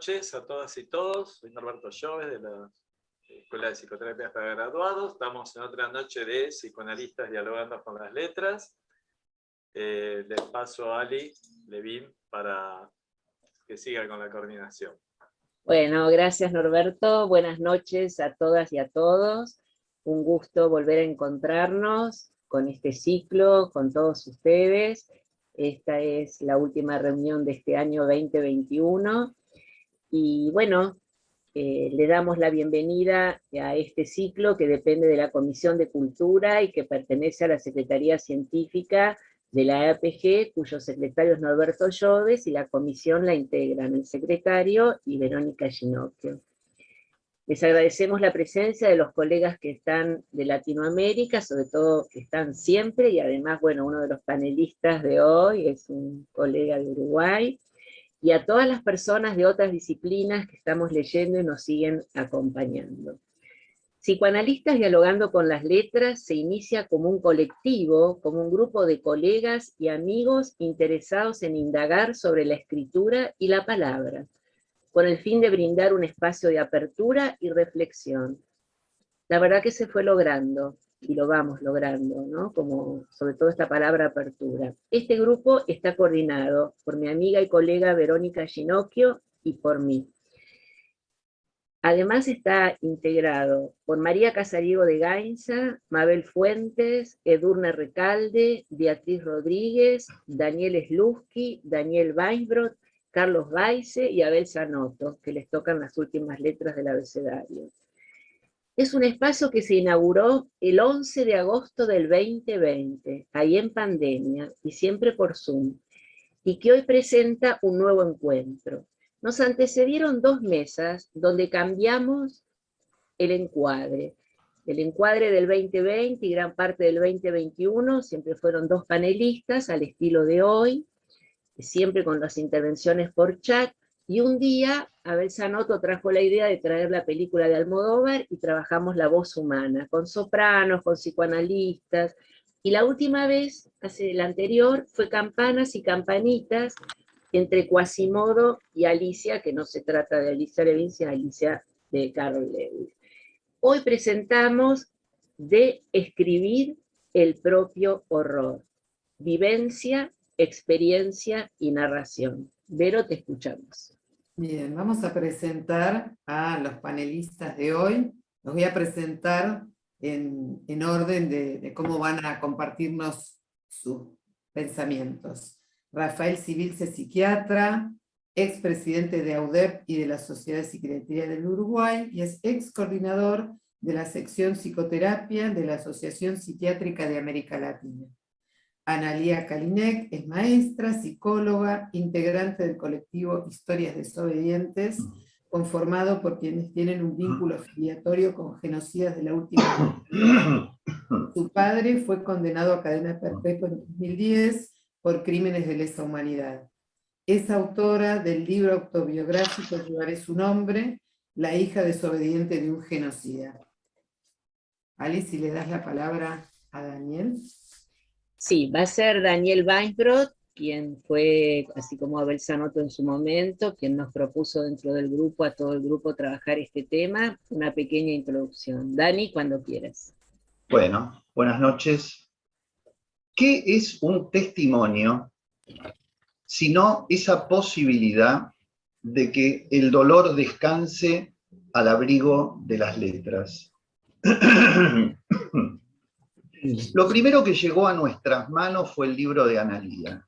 noches a todas y todos. Soy Norberto Lloves de la Escuela de Psicoterapia para Graduados. Estamos en otra noche de psicoanalistas dialogando con las letras. Les paso a Ali Levin para que siga con la coordinación. Bueno, gracias Norberto. Buenas noches a todas y a todos. Un gusto volver a encontrarnos con este ciclo, con todos ustedes. Esta es la última reunión de este año 2021. Y bueno, le damos la bienvenida a este ciclo que depende de la Comisión de Cultura y que pertenece a la Secretaría Científica de la APG, cuyo secretario es Norberto Lloves, y la comisión la integran el secretario y Verónica Ginocchio. Les agradecemos la presencia de los colegas que están de Latinoamérica, sobre todo que están siempre, y además, bueno, uno de los panelistas de hoy es un colega de Uruguay, y a todas las personas de otras disciplinas que estamos leyendo y nos siguen acompañando. Psicoanalistas dialogando con las letras se inicia como un colectivo, como un grupo de colegas y amigos interesados en indagar sobre la escritura y la palabra, con el fin de brindar un espacio de apertura y reflexión. La verdad que se fue logrando, y lo vamos logrando, ¿no? Como sobre todo esta palabra apertura. Este grupo está coordinado por mi amiga y colega Verónica Ginocchio y por mí. Además está integrado por María Casariego de Gainza, Mabel Fuentes, Edurne Recalde, Beatriz Rodríguez, Daniel Slutsky, Daniel Weisbrot, Carlos Baise y Abel Zanotto, que les tocan las últimas letras del abecedario. Es un espacio que se inauguró el 11 de agosto del 2020, ahí en pandemia, y siempre por Zoom, y que hoy presenta un nuevo encuentro. Nos antecedieron 2 mesas donde cambiamos el encuadre. El encuadre del 2020 y gran parte del 2021 siempre fueron 2 panelistas al estilo de hoy, siempre con las intervenciones por chat, y un día Abel Zanotto trajo la idea de traer la película de Almodóvar y trabajamos la voz humana, con sopranos, con psicoanalistas, y la última vez, la anterior, fue Campanas y Campanitas, entre Quasimodo y Alicia, que no se trata de Alicia Levin, sino Alicia de Carol Lewis. Hoy presentamos De escribir el propio horror, vivencia, experiencia y narración. Vero, te escuchamos. Bien, vamos a presentar a los panelistas de hoy. Los voy a presentar en orden de cómo van a compartirnos sus pensamientos. Rafael Civilce, psiquiatra, expresidente de AUDEP y de la Sociedad de Psiquiatría del Uruguay, y es ex coordinador de la sección psicoterapia de la Asociación Psiquiátrica de América Latina. Analía Kalinek es maestra, psicóloga, integrante del colectivo Historias Desobedientes, conformado por quienes tienen un vínculo filiatorio con genocidas de la última década. Su padre fue condenado a cadena perpetua en 2010 por crímenes de lesa humanidad. Es autora del libro autobiográfico Llevaré su nombre, La hija desobediente de un genocida. Ali, si le das la palabra a Daniel. Sí, va a ser Daniel Weisbrot, quien fue, así como Abel Zanotto en su momento, quien nos propuso dentro del grupo, a todo el grupo, trabajar este tema. Una pequeña introducción. Dani, cuando quieras. Bueno, buenas noches. ¿Qué es un testimonio sino esa posibilidad de que el dolor descanse al abrigo de las letras? Lo primero que llegó a nuestras manos fue el libro de Analía.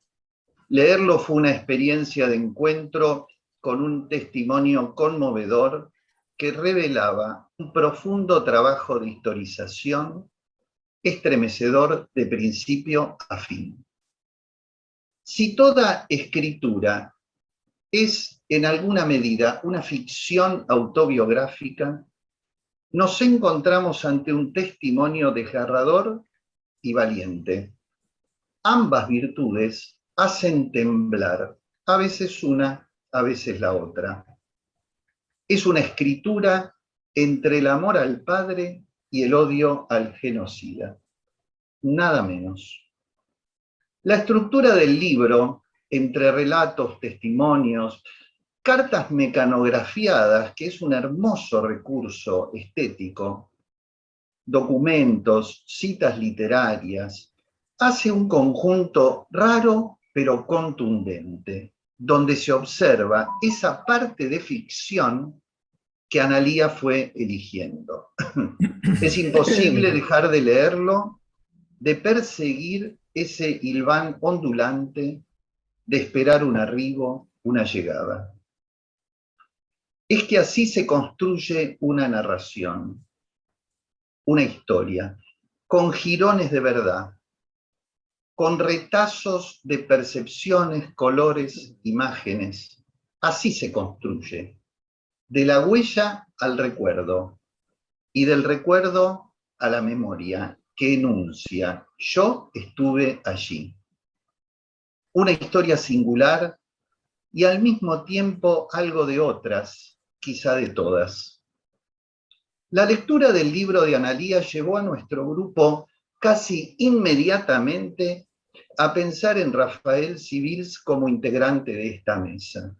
Leerlo fue una experiencia de encuentro con un testimonio conmovedor que revelaba un profundo trabajo de historización, estremecedor de principio a fin. Si toda escritura es en alguna medida una ficción autobiográfica, nos encontramos ante un testimonio desgarrador y valiente. Ambas virtudes hacen temblar, a veces una, a veces la otra. Es una escritura entre el amor al padre y el odio al genocida. Nada menos. La estructura del libro, entre relatos, testimonios cartas mecanografiadas, que es un hermoso recurso estético, documentos, citas literarias, hace un conjunto raro pero contundente, donde se observa esa parte de ficción que Analía fue eligiendo. Es imposible dejar de leerlo, de perseguir ese hilván ondulante, de esperar un arribo, una llegada. Es que así se construye una narración, una historia, con jirones de verdad, con retazos de percepciones, colores, imágenes. Así se construye, de la huella al recuerdo, y del recuerdo a la memoria, que enuncia, yo estuve allí. Una historia singular y al mismo tiempo algo de otras, quizá de todas. La lectura del libro de Analía llevó a nuestro grupo casi inmediatamente a pensar en Rafael Civils como integrante de esta mesa.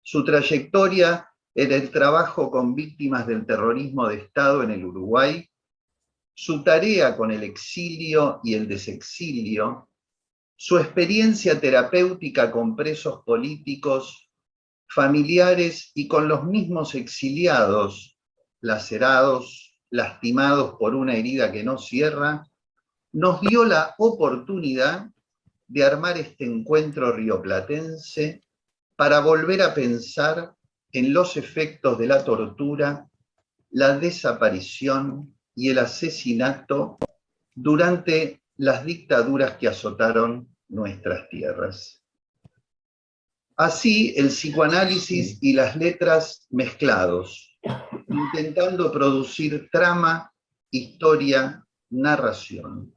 Su trayectoria en el trabajo con víctimas del terrorismo de Estado en el Uruguay, su tarea con el exilio y el desexilio, su experiencia terapéutica con presos políticos, familiares y con los mismos exiliados, lacerados, lastimados por una herida que no cierra, nos dio la oportunidad de armar este encuentro rioplatense para volver a pensar en los efectos de la tortura, la desaparición y el asesinato durante las dictaduras que azotaron nuestras tierras. Así, el psicoanálisis y las letras mezclados, intentando producir trama, historia, narración.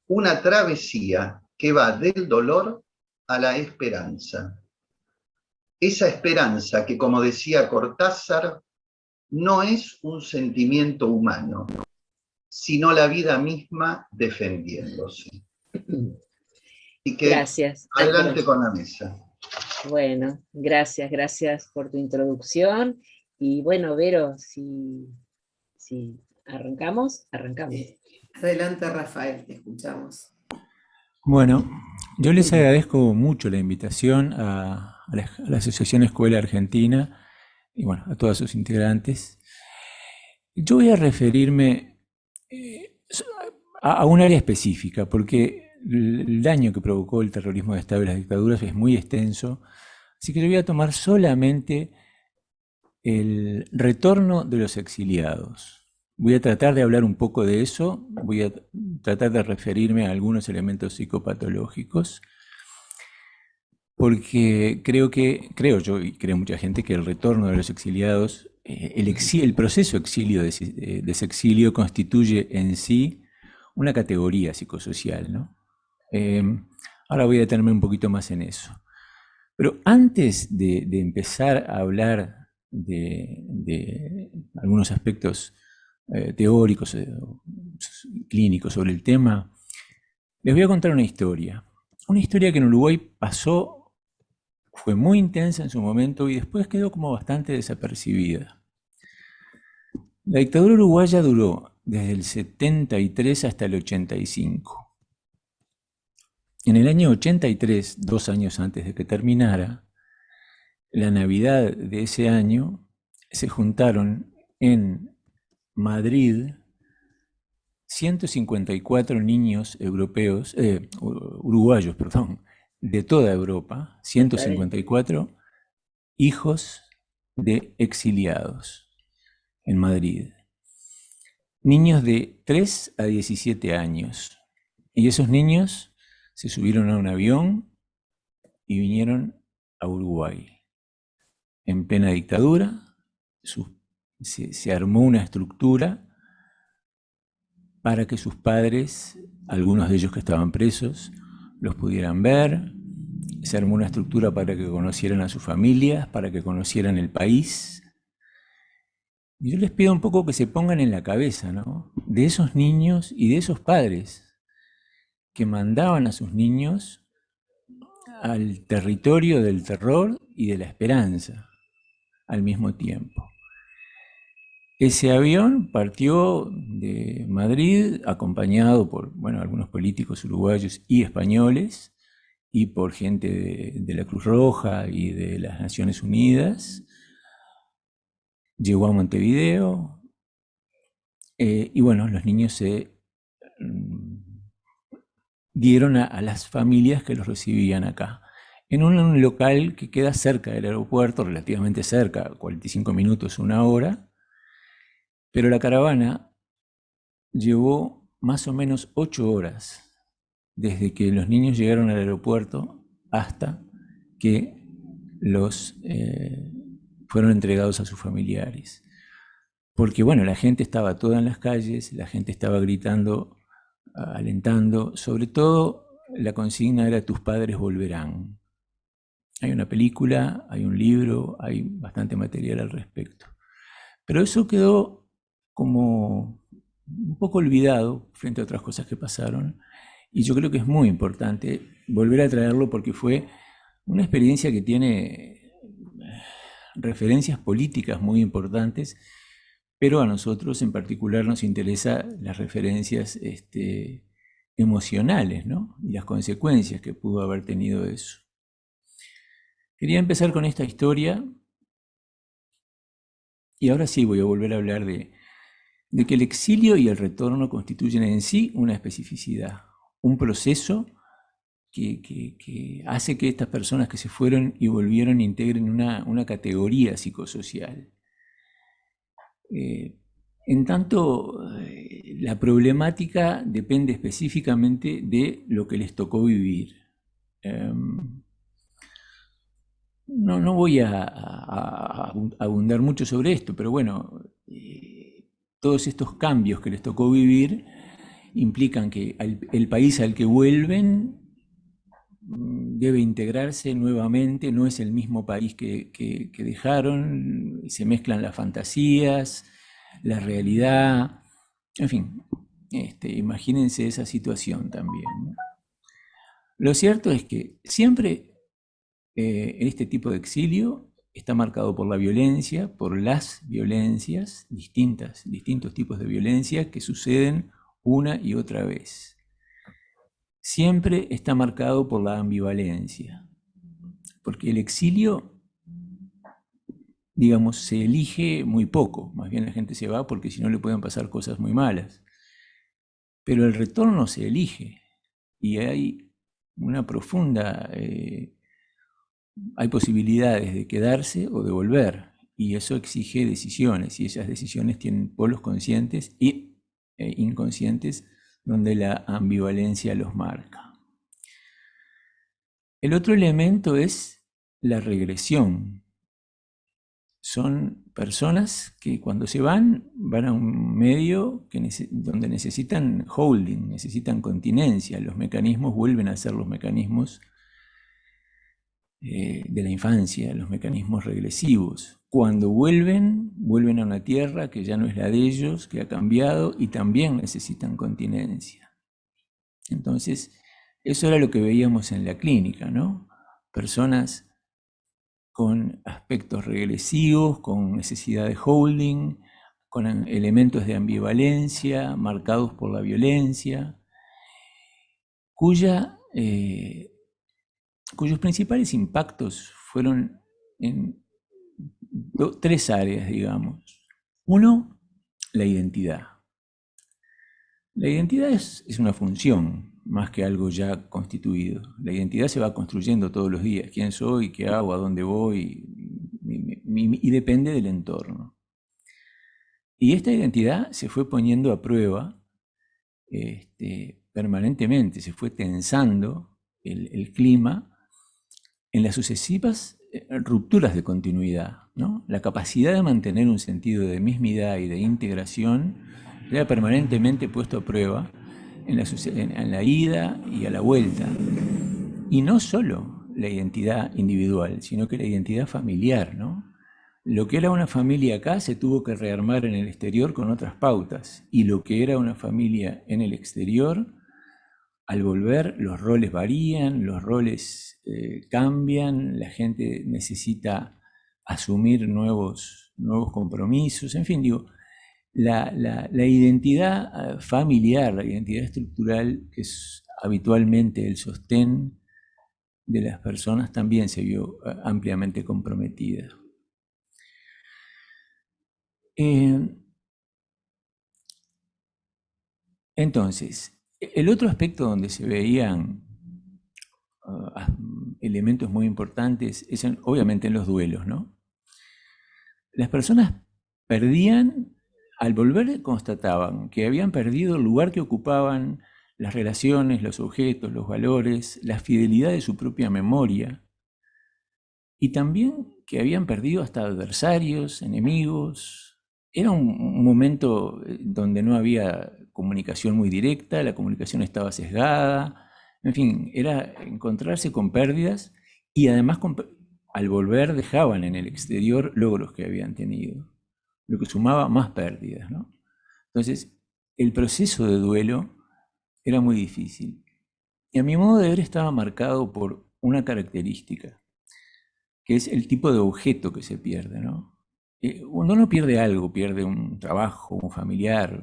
Una travesía que va del dolor a la esperanza. Esa esperanza que, como decía Cortázar, no es un sentimiento humano, sino la vida misma defendiéndose. Y que Gracias. adelante con la mesa. Bueno, gracias por tu introducción. Y bueno, Vero, si arrancamos. Adelante, Rafael, te escuchamos. Bueno, yo les agradezco mucho la invitación a la Asociación Escuela Argentina y bueno, a todos sus integrantes. Yo voy a referirme a un área específica, porque el daño que provocó el terrorismo de Estado y las dictaduras es muy extenso, así que yo voy a tomar solamente el retorno de los exiliados. Voy a tratar de hablar un poco de eso, voy a tratar de referirme a algunos elementos psicopatológicos, porque creo yo, y creo mucha gente, que el retorno de los exiliados, el proceso exilio-desexilio constituye en sí una categoría psicosocial, ¿no? Ahora voy a detenerme un poquito más en eso. Pero antes de empezar a hablar de algunos aspectos teóricos, clínicos sobre el tema, les voy a contar una historia. Una historia que en Uruguay pasó, fue muy intensa en su momento y después quedó como bastante desapercibida. La dictadura uruguaya duró desde el 73 hasta el 85. En el año 83, 2 años antes de que terminara, la Navidad de ese año, se juntaron en Madrid 154 niños uruguayos, de toda Europa, 154 hijos de exiliados en Madrid. Niños de 3 a 17 años. Y esos niños se subieron a un avión y vinieron a Uruguay. En plena dictadura, se armó una estructura para que sus padres, algunos de ellos que estaban presos, los pudieran ver. Se armó una estructura para que conocieran a sus familias, para que conocieran el país. Y yo les pido un poco que se pongan en la cabeza, ¿no?, de esos niños y de esos padres que mandaban a sus niños al territorio del terror y de la esperanza al mismo tiempo. Ese avión partió de Madrid acompañado por algunos políticos uruguayos y españoles y por gente de la Cruz Roja y de las Naciones Unidas. Llegó a Montevideo y los niños se dieron a las familias que los recibían acá, en un local que queda cerca del aeropuerto, relativamente cerca, 45 minutos, 1 hora, pero la caravana llevó más o menos 8 horas desde que los niños llegaron al aeropuerto hasta que los fueron entregados a sus familiares. Porque la gente estaba toda en las calles, la gente estaba gritando, alentando, sobre todo la consigna era "tus padres volverán". Hay una película, hay un libro, hay bastante material al respecto. Pero eso quedó como un poco olvidado frente a otras cosas que pasaron, y yo creo que es muy importante volver a traerlo porque fue una experiencia que tiene referencias políticas muy importantes, pero a nosotros en particular nos interesan las referencias emocionales, ¿no? Y las consecuencias que pudo haber tenido eso. Quería empezar con esta historia, y ahora sí voy a volver a hablar de que el exilio y el retorno constituyen en sí una especificidad, un proceso que hace que estas personas que se fueron y volvieron integren una categoría psicosocial. En tanto, la problemática depende específicamente de lo que les tocó vivir. No voy a abundar mucho sobre esto, pero todos estos cambios que les tocó vivir implican que el país al que vuelven debe integrarse nuevamente, no es el mismo país que dejaron, se mezclan las fantasías, la realidad, en fin, imagínense esa situación también, ¿no? Lo cierto es que siempre este tipo de exilio está marcado por la violencia, por las violencias, distintos tipos de violencia que suceden una y otra vez. Siempre está marcado por la ambivalencia, porque el exilio, digamos, se elige muy poco, más bien la gente se va porque si no le pueden pasar cosas muy malas. Pero el retorno se elige y hay una profunda, hay posibilidades de quedarse o de volver, y eso exige decisiones, y esas decisiones tienen polos conscientes e inconscientes donde la ambivalencia los marca. El otro elemento es la regresión. Son personas que cuando se van a un medio donde necesitan holding, necesitan continencia. Los mecanismos vuelven a ser los mecanismos de la infancia, los mecanismos regresivos. Cuando vuelven a una tierra que ya no es la de ellos, que ha cambiado, y también necesitan continencia. Entonces, eso era lo que veíamos en la clínica, ¿no? Personas con aspectos regresivos, con necesidad de holding, con elementos de ambivalencia, marcados por la violencia, cuyos principales impactos fueron en 3 áreas, digamos. Uno, la identidad. La identidad es una función más que algo ya constituido. La identidad se va construyendo todos los días. ¿Quién soy? ¿Qué hago? ¿A dónde voy? Y depende del entorno. Y esta identidad se fue poniendo a prueba permanentemente, se fue tensando el clima en las sucesivas rupturas de continuidad, ¿no? La capacidad de mantener un sentido de mismidad y de integración era permanentemente puesto a prueba en la ida y a la vuelta. Y no solo la identidad individual, sino que la identidad familiar, ¿no? Lo que era una familia acá se tuvo que rearmar en el exterior con otras pautas, y lo que era una familia en el exterior al volver los roles varían, los roles cambian, la gente necesita asumir nuevos compromisos, en fin, digo, la identidad familiar, la identidad estructural, que es habitualmente el sostén de las personas, también se vio ampliamente comprometida. Entonces, el otro aspecto donde se veían elementos muy importantes es obviamente en los duelos, ¿no? Las personas perdían, al volver constataban que habían perdido el lugar que ocupaban, las relaciones, los objetos, los valores, la fidelidad de su propia memoria, y también que habían perdido hasta adversarios, enemigos. Era un momento donde no había comunicación muy directa, la comunicación estaba sesgada, en fin, era encontrarse con pérdidas y además al volver dejaban en el exterior logros que habían tenido, lo que sumaba más pérdidas, ¿no? Entonces, el proceso de duelo era muy difícil. Y a mi modo de ver estaba marcado por una característica, que es el tipo de objeto que se pierde, ¿no? Uno no pierde algo, pierde un trabajo, un familiar,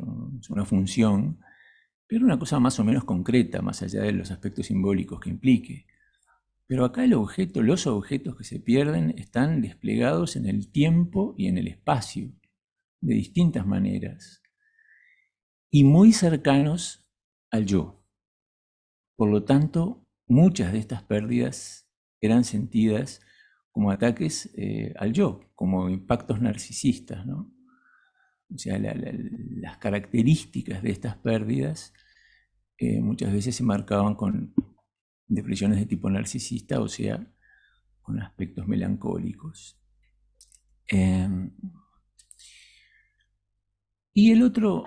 una función, pierde una cosa más o menos concreta, más allá de los aspectos simbólicos que implique. Pero acá el objeto, los objetos que se pierden están desplegados en el tiempo y en el espacio, de distintas maneras, y muy cercanos al yo. Por lo tanto, muchas de estas pérdidas eran sentidas como ataques al yo, como impactos narcisistas, ¿no? O sea, las características de estas pérdidas muchas veces se marcaban con depresiones de tipo narcisista, o sea, con aspectos melancólicos. Y el otro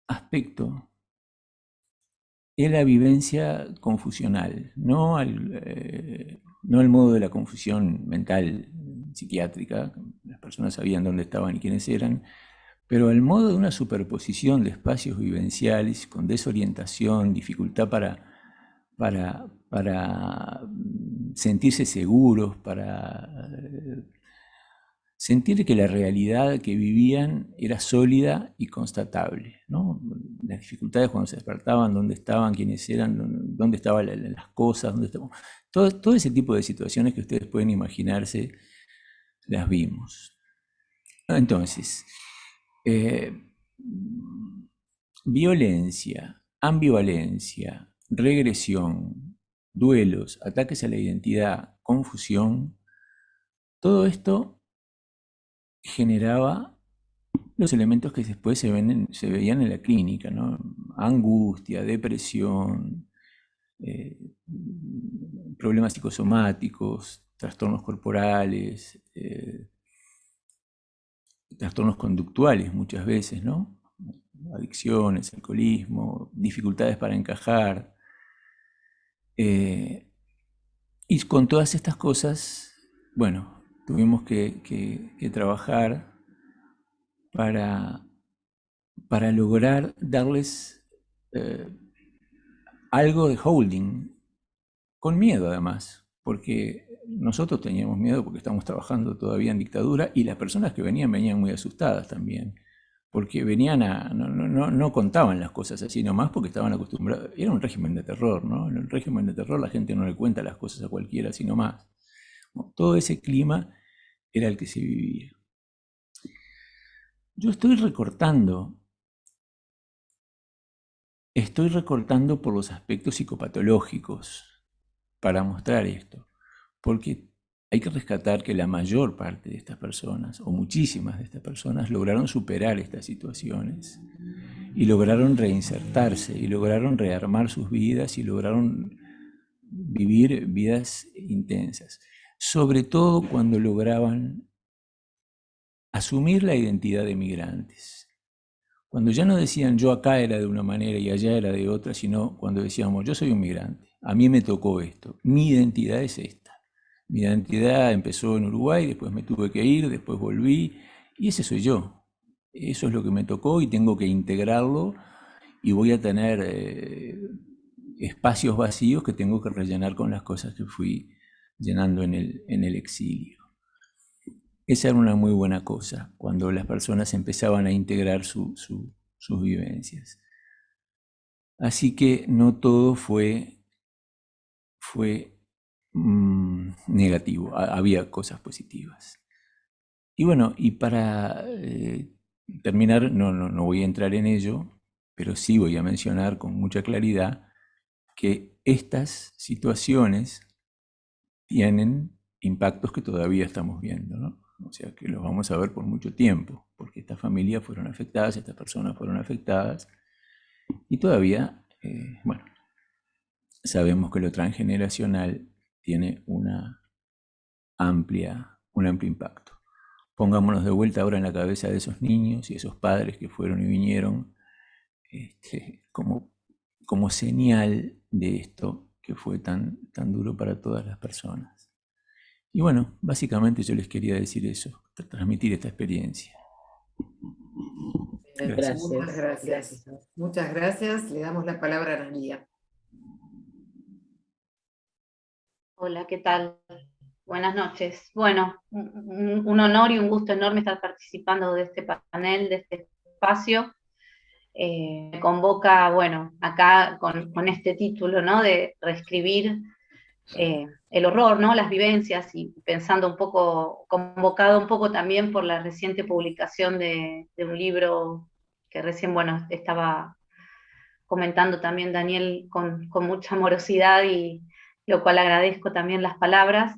aspecto es la vivencia confusional, no el modo de la confusión mental psiquiátrica, las personas sabían dónde estaban y quiénes eran, pero el modo de una superposición de espacios vivenciales con desorientación, dificultad para sentirse seguros, para sentir que la realidad que vivían era sólida y constatable, ¿no? Las dificultades cuando se despertaban, dónde estaban, quiénes eran, dónde estaban las cosas, todo ese tipo de situaciones que ustedes pueden imaginarse, las vimos. Entonces, violencia, ambivalencia, regresión, duelos, ataques a la identidad, confusión, todo esto generaba los elementos que después se veían en la clínica, ¿no? Angustia, depresión, problemas psicosomáticos, trastornos corporales, trastornos conductuales muchas veces, ¿no? Adicciones, alcoholismo, dificultades para encajar. Y con todas estas cosas, bueno, tuvimos que trabajar para lograr darles algo de holding, con miedo además, porque nosotros teníamos miedo porque estamos trabajando todavía en dictadura y las personas que venían muy asustadas también, porque venían no contaban las cosas así nomás porque estaban acostumbrados, era un régimen de terror, ¿no? En el régimen de terror la gente no le cuenta las cosas a cualquiera así nomás. Todo ese clima era el que se vivía. Yo estoy recortando por los aspectos psicopatológicos para mostrar esto, porque hay que rescatar que la mayor parte de estas personas, o muchísimas de estas personas, lograron superar estas situaciones y lograron reinsertarse y lograron rearmar sus vidas y lograron vivir vidas intensas, sobre todo cuando lograban asumir la identidad de migrantes. Cuando ya no decían yo acá era de una manera y allá era de otra, sino cuando decíamos yo soy un migrante, a mí me tocó esto, mi identidad es esta. Mi identidad empezó en Uruguay, después me tuve que ir, después volví, y ese soy yo. Eso es lo que me tocó y tengo que integrarlo y voy a tener espacios vacíos que tengo que rellenar con las cosas que fui llenando en el exilio. Esa era una muy buena cosa, cuando las personas empezaban a integrar sus vivencias. Así que no todo fue negativo, había cosas positivas. Y bueno, y para terminar, no voy a entrar en ello, pero sí voy a mencionar con mucha claridad que estas situaciones tienen impactos que todavía estamos viendo, ¿no? O sea, que los vamos a ver por mucho tiempo, porque estas familias fueron afectadas, estas personas fueron afectadas, y todavía, bueno, sabemos que lo transgeneracional tiene un amplio impacto. Pongámonos de vuelta ahora en la cabeza de esos niños y esos padres que fueron y vinieron como señal de esto que fue tan duro para todas las personas. Y bueno, básicamente yo les quería decir eso, transmitir esta experiencia. Gracias. Muchas gracias. Muchas gracias. Le damos la palabra a Analía. Hola, ¿qué tal? Buenas noches. Bueno, un honor y un gusto enorme estar participando de este panel, de este espacio. Me convoca, bueno, acá con este título, ¿no? De reescribir el horror, ¿no? Las vivencias, y pensando un poco, convocado un poco también por la reciente publicación de un libro que recién, bueno, estaba comentando también Daniel con mucha amorosidad, y lo cual agradezco también las palabras.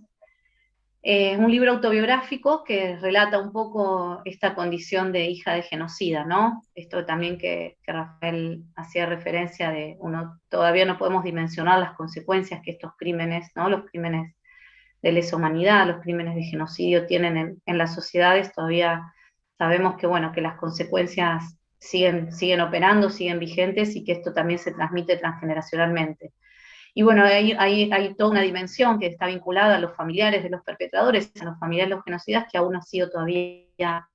Un libro autobiográfico que relata un poco esta condición de hija de genocida, ¿no? Esto también que Rafael hacía referencia de, todavía no podemos dimensionar las consecuencias que estos crímenes, ¿no? Los crímenes de lesa humanidad, los crímenes de genocidio tienen en las sociedades. Todavía sabemos que, bueno, que las consecuencias siguen operando, siguen vigentes, y que esto también se transmite transgeneracionalmente. Y bueno, hay toda una dimensión que está vinculada a los familiares de los perpetradores, a los familiares de los genocidas, que aún no ha sido todavía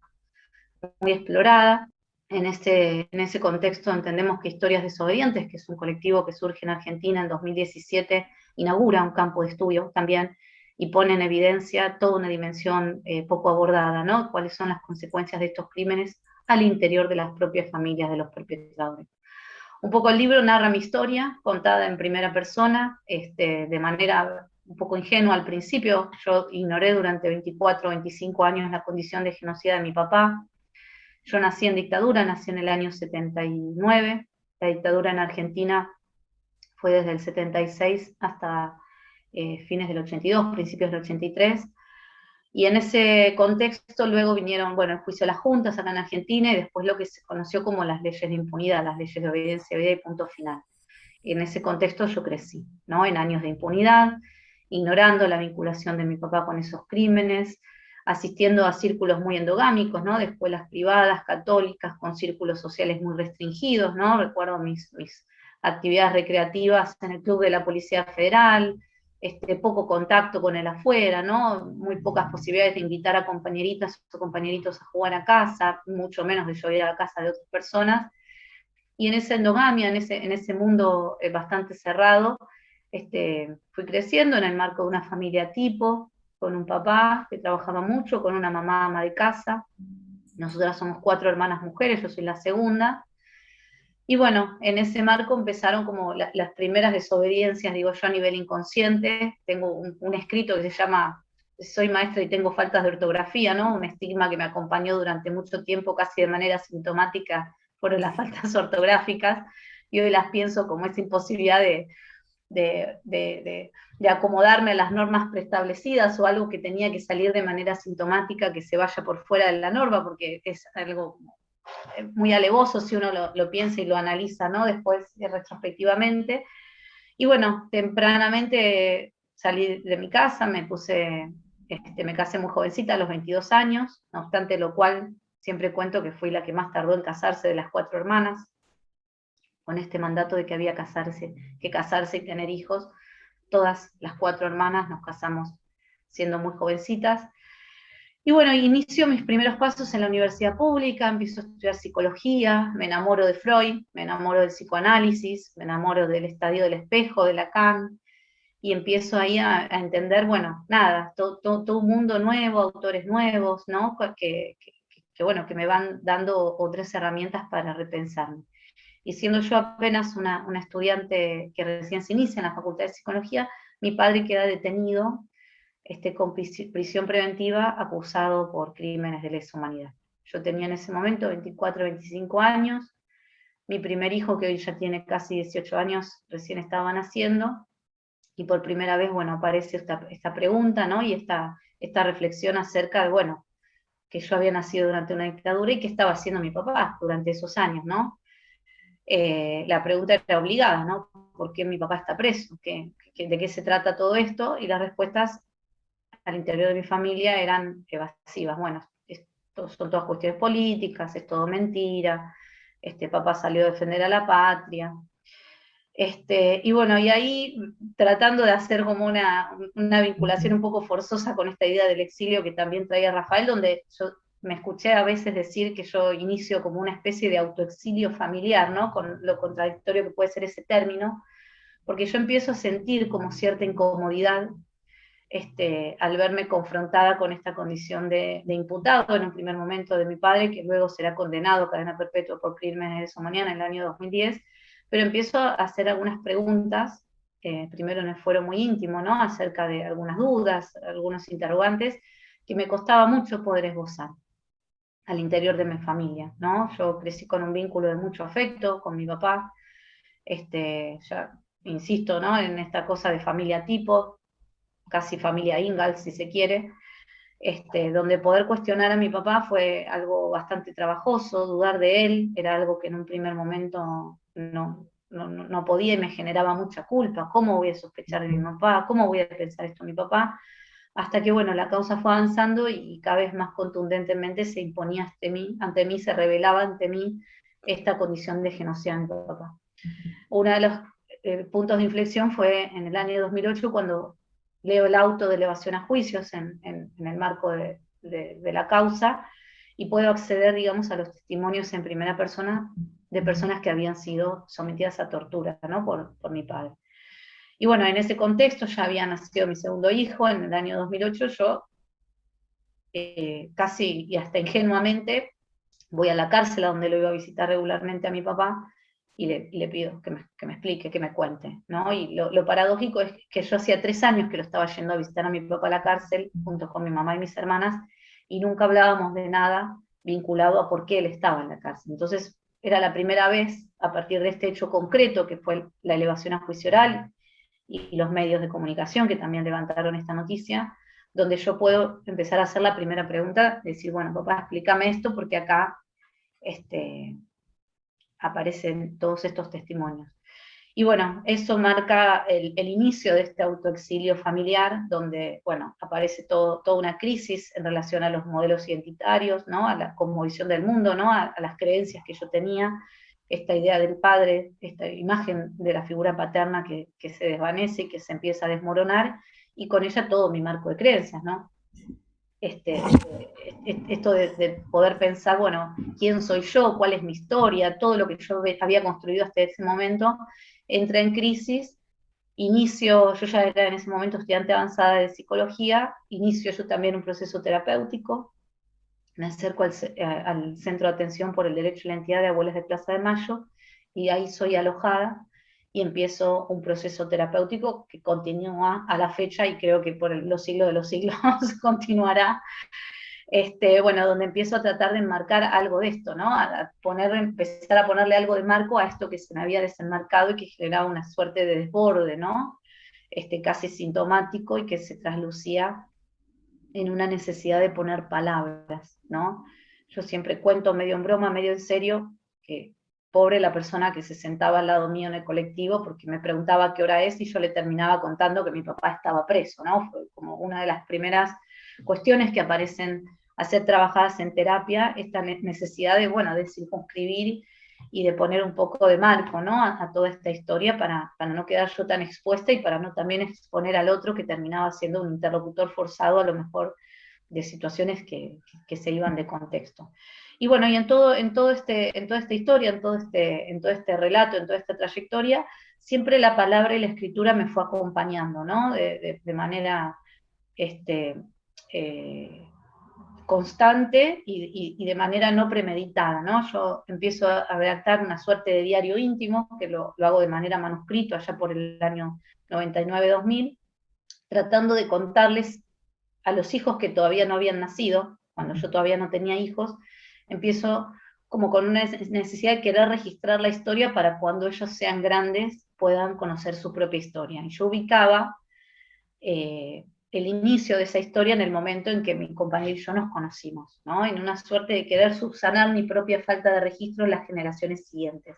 muy explorada. En ese contexto entendemos que Historias Desobedientes, que es un colectivo que surge en Argentina en 2017, inaugura un campo de estudio también, y pone en evidencia toda una dimensión poco abordada, ¿no? Cuáles son las consecuencias de estos crímenes al interior de las propias familias de los perpetradores. Un poco el libro narra mi historia, contada en primera persona, de manera un poco ingenua al principio. Yo ignoré durante 24 o 25 años la condición de genocida de mi papá. Yo nací en dictadura, nací en el año 79. La dictadura en Argentina fue desde el 76 hasta fines del 82, principios del 83. Y en ese contexto luego vinieron, bueno, el juicio de las juntas acá en Argentina, y después lo que se conoció como las leyes de impunidad, las leyes de obediencia debida y punto final. Y en ese contexto yo crecí, ¿no? En años de impunidad, ignorando la vinculación de mi papá con esos crímenes, asistiendo a círculos muy endogámicos, ¿no? De escuelas privadas, católicas, con círculos sociales muy restringidos, ¿no? Recuerdo mis actividades recreativas en el club de la Policía Federal, poco contacto con el afuera, ¿no? Muy pocas posibilidades de invitar a compañeritas o compañeritos a jugar a casa, mucho menos de yo ir a la casa de otras personas. Y en esa endogamia, en ese mundo bastante cerrado, fui creciendo en el marco de una familia tipo, con un papá que trabajaba mucho, con una mamá ama de casa. Nosotras somos 4 hermanas mujeres, yo soy la segunda. Y bueno, en ese marco empezaron como las primeras desobediencias, digo yo, a nivel inconsciente. Tengo un escrito que se llama Soy maestra y tengo faltas de ortografía, ¿no? Un estigma que me acompañó durante mucho tiempo, casi de manera sintomática, fueron las faltas ortográficas, y hoy las pienso como esa imposibilidad de acomodarme a las normas preestablecidas, o algo que tenía que salir de manera sintomática, que se vaya por fuera de la norma, porque es algo muy alevoso si uno lo piensa y lo analiza, ¿no? Después, retrospectivamente. Y bueno, tempranamente salí de mi casa, me casé muy jovencita, a los 22 años, no obstante lo cual, siempre cuento que fui la que más tardó en casarse de las 4 hermanas, con este mandato de que había que casarse y tener hijos. Todas las 4 hermanas nos casamos siendo muy jovencitas. Y bueno, inicio mis primeros pasos en la universidad pública, empiezo a estudiar psicología, me enamoro de Freud, me enamoro del psicoanálisis, me enamoro del estadio del espejo, de Lacan, y empiezo ahí a entender, bueno, nada, todo un mundo nuevo, autores nuevos, ¿no? Bueno, que me van dando otras herramientas para repensarme. Y siendo yo apenas una estudiante que recién se inicia en la Facultad de Psicología, mi padre queda detenido con prisión preventiva, acusado por crímenes de lesa humanidad. Yo tenía en ese momento 24, 25 años, mi primer hijo, que hoy ya tiene casi 18 años, recién estaba naciendo, y por primera vez, bueno, aparece esta pregunta, ¿no? Y esta reflexión acerca de, bueno, que yo había nacido durante una dictadura y qué estaba haciendo mi papá durante esos años, ¿no? La pregunta era obligada, ¿no? ¿Por qué mi papá está preso? ¿De qué se trata todo esto? Y las respuestas al interior de mi familia eran evasivas. Bueno, son todas cuestiones políticas, es todo mentira, papá salió a defender a la patria. Y bueno, y ahí tratando de hacer como una vinculación un poco forzosa con esta idea del exilio que también traía Rafael, donde yo me escuché a veces decir que yo inicio como una especie de autoexilio familiar, ¿no? Con lo contradictorio que puede ser ese término, porque yo empiezo a sentir como cierta incomodidad al verme confrontada con esta condición de imputado en un primer momento de mi padre, que luego será condenado a cadena perpetua por crímenes de lesa humanidad en el año 2010, pero empiezo a hacer algunas preguntas, primero en el fuero muy íntimo, ¿no? Acerca de algunas dudas, algunos interrogantes, que me costaba mucho poder esbozar al interior de mi familia, ¿no? Yo crecí con un vínculo de mucho afecto con mi papá, ya insisto, ¿no? En esta cosa de familia tipo, casi familia Ingalls, si se quiere, donde poder cuestionar a mi papá fue algo bastante trabajoso, dudar de él era algo que en un primer momento no podía y me generaba mucha culpa. ¿Cómo voy a sospechar de mi papá? ¿Cómo voy a pensar esto de mi papá? Hasta que, bueno, la causa fue avanzando y cada vez más contundentemente se imponía ante mí, se revelaba ante mí esta condición de genocida de mi papá. Uno de los puntos de inflexión fue en el año 2008, cuando leo el auto de elevación a juicios en el marco de la causa, y puedo acceder, digamos, a los testimonios en primera persona de personas que habían sido sometidas a tortura, ¿no? por mi padre. Y bueno, en ese contexto ya había nacido mi segundo hijo en el año 2008, yo casi y hasta ingenuamente voy a la cárcel, a donde lo iba a visitar regularmente a mi papá, y le pido que me explique, que me cuente, ¿no? Y lo paradójico es que yo hacía 3 años que lo estaba yendo a visitar a mi papá a la cárcel, junto con mi mamá y mis hermanas, y nunca hablábamos de nada vinculado a por qué él estaba en la cárcel. Entonces, era la primera vez, a partir de este hecho concreto, que fue la elevación a juicio oral, y los medios de comunicación que también levantaron esta noticia, donde yo puedo empezar a hacer la primera pregunta, decir, bueno, papá, explícame esto, porque acá aparecen todos estos testimonios. Y bueno, eso marca el inicio de este autoexilio familiar, donde, bueno, aparece toda una crisis en relación a los modelos identitarios, ¿no? A la cosmovisión del mundo, ¿no? A las creencias que yo tenía, esta idea del padre, esta imagen de la figura paterna que se desvanece y que se empieza a desmoronar, y con ella todo mi marco de creencias, ¿no? Esto de poder pensar, bueno, ¿quién soy yo? ¿Cuál es mi historia? Todo lo que yo había construido hasta ese momento entra en crisis. Yo ya era en ese momento estudiante avanzada de psicología, inicio yo también un proceso terapéutico, me acerco al Centro de Atención por el Derecho y la Identidad de Abuelas de Plaza de Mayo, y ahí soy alojada, y empiezo un proceso terapéutico que continúa a la fecha, y creo que por los siglos de los siglos continuará, bueno, donde empiezo a tratar de enmarcar algo de esto, ¿no? Empezar a ponerle algo de marco a esto que se me había desenmarcado y que generaba una suerte de desborde, ¿no? Casi sintomático, y que se traslucía en una necesidad de poner palabras, ¿no? Yo siempre cuento medio en broma, medio en serio, que pobre la persona que se sentaba al lado mío en el colectivo, porque me preguntaba qué hora es y yo le terminaba contando que mi papá estaba preso, ¿no? Fue como una de las primeras cuestiones que aparecen a ser trabajadas en terapia, esta necesidad de, bueno, de circunscribir y de poner un poco de marco, ¿no? a toda esta historia para no quedar yo tan expuesta, y para no también exponer al otro, que terminaba siendo un interlocutor forzado a lo mejor de situaciones que se iban de contexto. Y bueno, y en toda esta historia, en todo este relato, en toda esta trayectoria, siempre la palabra y la escritura me fue acompañando, ¿no? De manera constante y de manera no premeditada, ¿no? Yo empiezo a redactar una suerte de diario íntimo, que lo hago de manera manuscrito, allá por el año 99-2000, tratando de contarles a los hijos que todavía no habían nacido, cuando yo todavía no tenía hijos, empiezo como con una necesidad de querer registrar la historia para cuando ellos sean grandes puedan conocer su propia historia. Y yo ubicaba el inicio de esa historia en el momento en que mi compañero y yo nos conocimos, ¿no? En una suerte de querer subsanar mi propia falta de registro en las generaciones siguientes.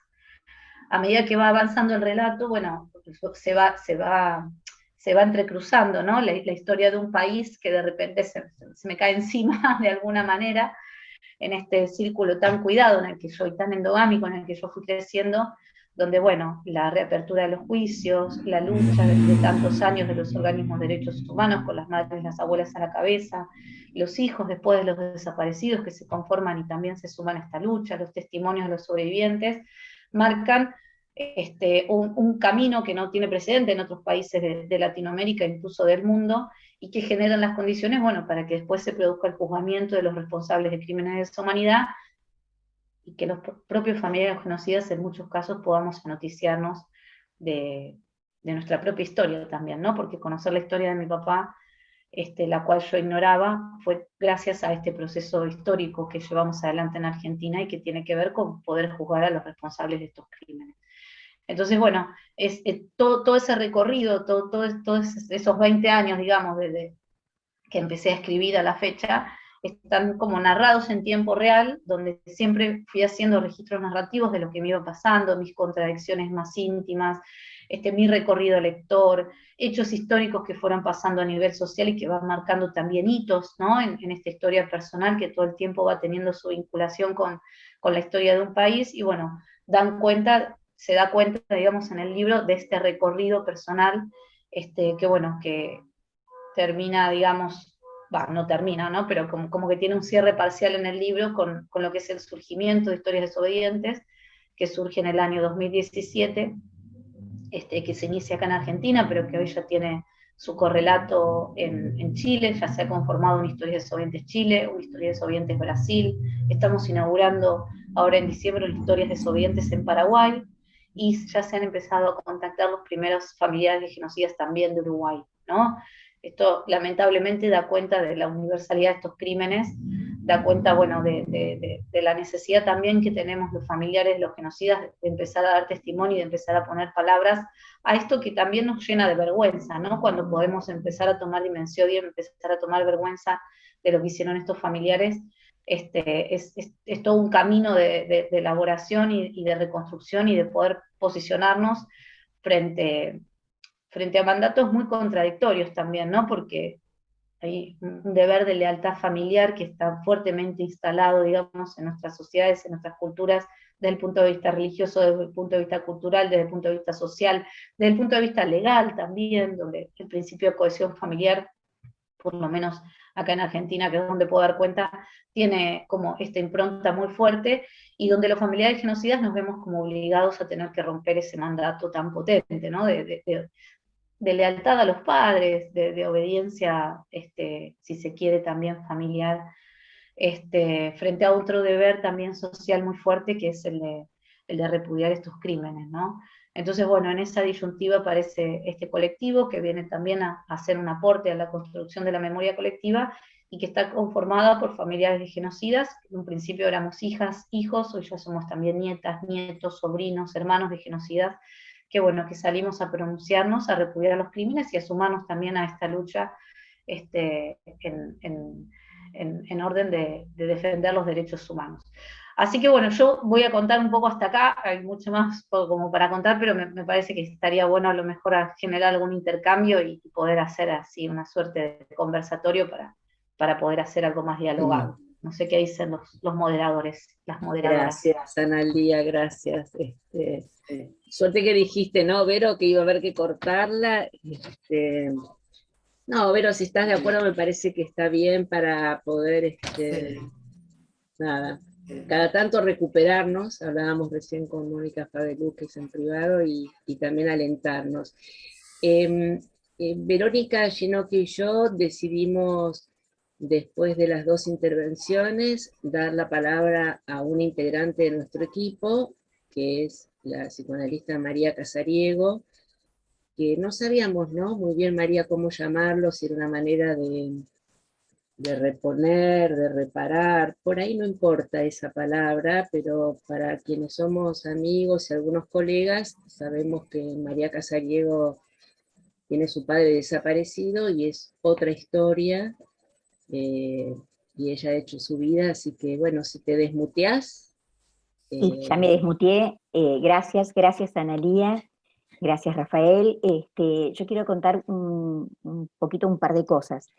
A medida que va avanzando el relato, bueno, se va entrecruzando, ¿no? La historia de un país que de repente se me cae encima de alguna manera, en este círculo tan cuidado en el que yo, y tan endogámico en el que yo fui creciendo, donde, bueno, la reapertura de los juicios, la lucha de tantos años de los organismos de derechos humanos, con las madres y las abuelas a la cabeza, los hijos después de los desaparecidos que se conforman y también se suman a esta lucha, los testimonios de los sobrevivientes, marcan un camino que no tiene precedente en otros países de Latinoamérica, incluso del mundo, y que generan las condiciones, bueno, para que después se produzca el juzgamiento de los responsables de crímenes de lesa humanidad, y que los propios familiares genocidas en muchos casos podamos noticiarnos de nuestra propia historia también, ¿no? Porque conocer la historia de mi papá, la cual yo ignoraba, fue gracias a este proceso histórico que llevamos adelante en Argentina y que tiene que ver con poder juzgar a los responsables de estos crímenes. Entonces, bueno, todo ese recorrido, todos esos 20 años, digamos, desde que empecé a escribir a la fecha, están como narrados en tiempo real, donde siempre fui haciendo registros narrativos de lo que me iba pasando, mis contradicciones más íntimas, mi recorrido lector, hechos históricos que fueron pasando a nivel social y que van marcando también hitos, ¿no? En esta historia personal que todo el tiempo va teniendo su vinculación con la historia de un país, y bueno, se da cuenta, digamos, en el libro de este recorrido personal, que bueno, que termina, digamos, no termina, ¿no? Pero como que tiene un cierre parcial en el libro con lo que es el surgimiento de Historias Desobedientes, que surge en el año 2017, que se inicia acá en Argentina, pero que hoy ya tiene su correlato en Chile, ya se ha conformado una Historia Desobedientes Chile, una Historia Desobedientes Brasil, estamos inaugurando ahora en diciembre una Historias Desobedientes en Paraguay, y ya se han empezado a contactar los primeros familiares de genocidas también de Uruguay, ¿no? Esto lamentablemente da cuenta de la universalidad de estos crímenes, da cuenta, bueno, de la necesidad también que tenemos los familiares, los genocidas, de empezar a dar testimonio y de empezar a poner palabras a esto que también nos llena de vergüenza, ¿no? Cuando podemos empezar a tomar dimensión y empezar a tomar vergüenza de lo que hicieron estos familiares, es todo un camino de elaboración y de reconstrucción y de poder posicionarnos frente a mandatos muy contradictorios también, ¿no? Porque hay un deber de lealtad familiar que está fuertemente instalado, digamos, en nuestras sociedades, en nuestras culturas, desde el punto de vista religioso, desde el punto de vista cultural, desde el punto de vista social, desde el punto de vista legal también, donde el principio de cohesión familiar, por lo menos acá en Argentina, que es donde puedo dar cuenta, tiene como esta impronta muy fuerte, y donde los familiares genocidas nos vemos como obligados a tener que romper ese mandato tan potente, ¿no? De lealtad a los padres, de obediencia, si se quiere, también familiar, frente a otro deber también social muy fuerte, que es el de repudiar estos crímenes, ¿no? Entonces, bueno, en esa disyuntiva aparece este colectivo, que viene también a hacer un aporte a la construcción de la memoria colectiva, y que está conformada por familiares de genocidas. En un principio éramos hijas, hijos, hoy ya somos también nietas, nietos, sobrinos, hermanos de genocidas, que bueno, que salimos a pronunciarnos, a repudiar los crímenes y a sumarnos también a esta lucha en orden de defender los derechos humanos. Así que bueno, yo voy a contar un poco hasta acá, hay mucho más como para contar, pero me parece que estaría bueno a lo mejor generar algún intercambio y poder hacer así una suerte de conversatorio para poder hacer algo más dialogado. No sé qué dicen los moderadores, las moderadoras. Gracias, Analía, gracias. Suerte que dijiste, ¿no, Vero? Que iba a haber que cortarla. No, Vero, si estás de acuerdo, me parece que está bien para poder, Sí. nada, cada tanto recuperarnos, hablábamos recién con Mónica Fabeluques en privado, y también alentarnos. Em, Verónica Ginocchio y yo decidimos, después de las dos intervenciones, dar la palabra a una integrante de nuestro equipo, que es la psicoanalista María Casariego, que no sabíamos, ¿no? Muy bien, María, cómo llamarlo, si era una manera de reponer, de reparar, por ahí no importa esa palabra, pero para quienes somos amigos y algunos colegas, sabemos que María Casariego tiene su padre desaparecido y es otra historia, eh, y ella ha hecho su vida, así que bueno, si te desmuteás. Sí, ya me desmuteé. Gracias Analía, gracias Rafael. Yo quiero contar un poquito un par de cosas.